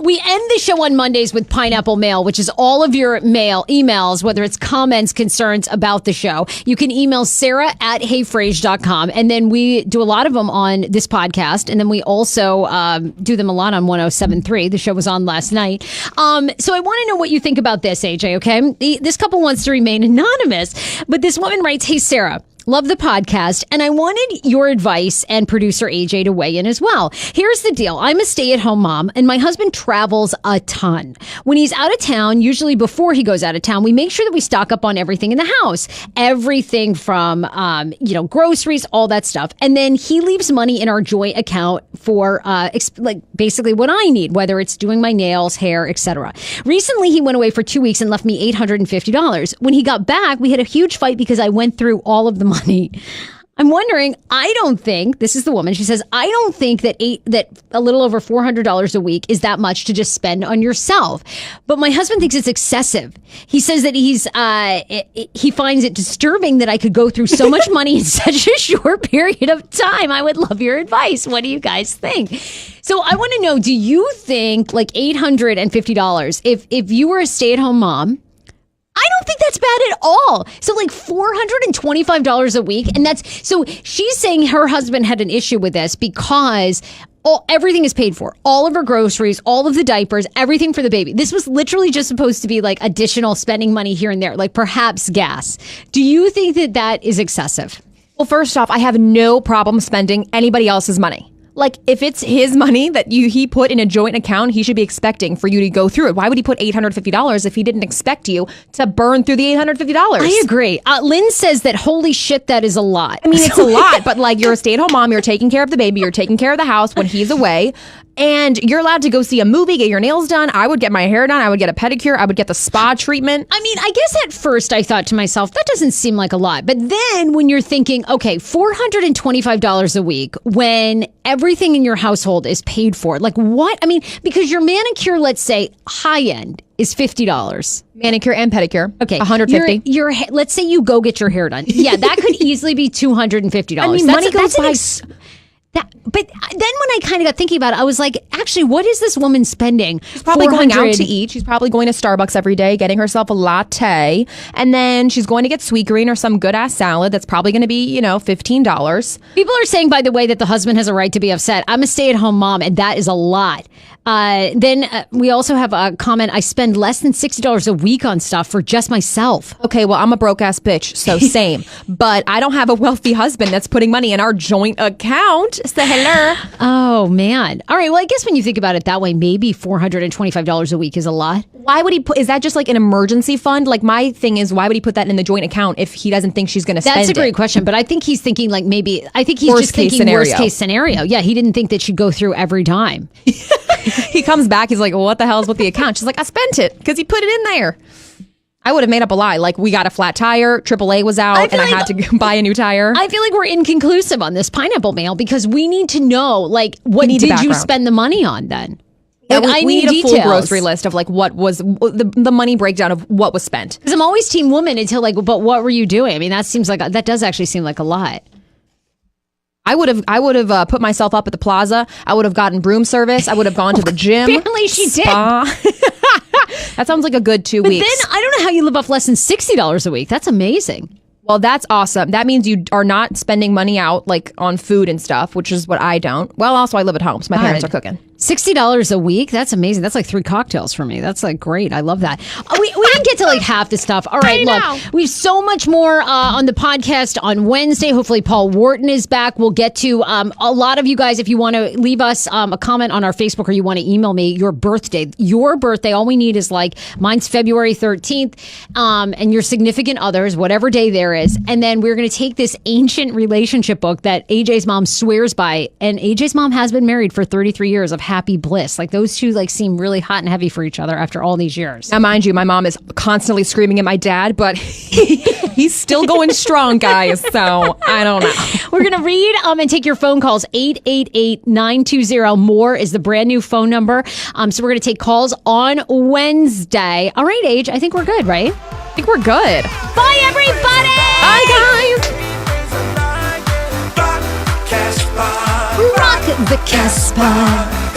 We end the show on Mondays with Pineapple Mail, which is all of your emails, whether it's comments, concerns about the show. You can email Sarah@heyfrase.com, and then we do a lot of them on this podcast, and then we also do them a lot on 107.3. The show was on last night. So I want to know what you think about this, AJ, okay? This couple wants to remain anonymous, but this woman writes, "Hey, Sarah, love the podcast, and I wanted your advice and producer AJ to weigh in as well. Here's the deal. I'm a stay-at-home mom, and my husband travels a ton. When he's out of town, usually before he goes out of town, we make sure that we stock up on everything in the house. Everything from, groceries, all that stuff. And then he leaves money in our joint account for, basically what I need, whether it's doing my nails, hair, etc. Recently, he went away for 2 weeks and left me $850. When he got back, we had a huge fight because I went through all of the money. I'm wondering, I don't think, this is the woman, she says, I don't think that a little over $400 a week is that much to just spend on yourself. But my husband thinks it's excessive. He says that he finds it disturbing that I could go through so much money in such a short period of time. I would love your advice. What do you guys think? So I want to know, do you think like $850, if you were a stay-at-home mom, I don't think that's bad at all. So like $425 a week. And so she's saying her husband had an issue with this because everything is paid for. All of her groceries, all of the diapers, everything for the baby. This was literally just supposed to be like additional spending money here and there, like perhaps gas. Do you think that is excessive? Well, first off, I have no problem spending anybody else's money. Like, if it's his money that he put in a joint account, he should be expecting for you to go through it. Why would he put $850 if he didn't expect you to burn through the $850? I agree. Lynn says that, holy shit, that is a lot. I mean, it's a lot, but like, you're a stay-at-home mom, you're taking care of the baby, you're taking care of the house when he's away, and you're allowed to go see a movie, get your nails done. I would get my hair done. I would get a pedicure. I would get the spa treatment. I mean, I guess at first I thought to myself, that doesn't seem like a lot. But then when you're thinking, okay, $425 a week when everything in your household is paid for, like what? I mean, because your manicure, let's say high end, is $50. Manicure and pedicure. Okay. $150. Your let's say you go get your hair done. Yeah, that could easily be $250. I mean, money goes by. But then when I kind of got thinking about it, I was like, actually, what is this woman spending? She's probably going out to eat. She's probably going to Starbucks every day, getting herself a latte. And then she's going to get Sweetgreen or some good ass salad that's probably going to be, $15. People are saying, by the way, that the husband has a right to be upset. I'm a stay-at-home mom, and that is a lot. Then we also have a comment. I spend less than $60 a week on stuff for just myself. Okay, well, I'm a broke ass bitch, so same. But I don't have a wealthy husband that's putting money in our joint account. So hello. Oh, man. All right. Well, I guess when you think about it that way, maybe $425 a week is a lot. Why would he is that just like an emergency fund? Like, my thing is, why would he put that in the joint account if he doesn't think she's going to spend it? That's a great question, but I think he's thinking like maybe, I think he's just thinking worst case scenario. Yeah, he didn't think that she'd go through every dime. He comes back, he's like, well, what the hell is with the account? She's like, I spent it because he put it in there. I would have made up a lie. Like, we got a flat tire, AAA was out, and I had to buy a new tire. I feel like we're inconclusive on this pineapple mail because we need to know, like, what did you spend the money on then? Yeah, like, we need a full grocery list of like what was the money breakdown of what was spent. Because I'm always team woman until like, but what were you doing? I mean, that does actually seem like a lot. I would have put myself up at the plaza. I would have gotten broom service. I would have gone to the gym. Apparently she did. That sounds like a good 2 weeks. Then I don't know how you live off less than $60 a week. That's amazing. Well, that's awesome. That means you are not spending money out like on food and stuff, which is what I don't. Well, also I live at home, so my parents are cooking. $60 a week? That's amazing. That's like 3 cocktails for me. That's like great. I love that. We didn't get to like half the stuff. All right, look, we have so much more on the podcast on Wednesday. Hopefully Paul Wharton is back. We'll get to a lot of you guys, if you want to leave us a comment on our Facebook or you want to email me your birthday. Your birthday, all we need is like, mine's February 13th, and your significant others, whatever day there is. And then we're going to take this ancient relationship book that AJ's mom swears by, and AJ's mom has been married for 33 years of happy bliss. Like, those two like seem really hot and heavy for each other after all these years. Now, mind you, my mom is constantly screaming at my dad, but he's still going strong, guys. So I don't know. We're gonna read and take your phone calls. 888-920-MORE is the brand new phone number. So we're gonna take calls on Wednesday. All right, Age, I think we're good, right? I think we're good. Bye, everybody. Bye, guys. Rock the Casbah.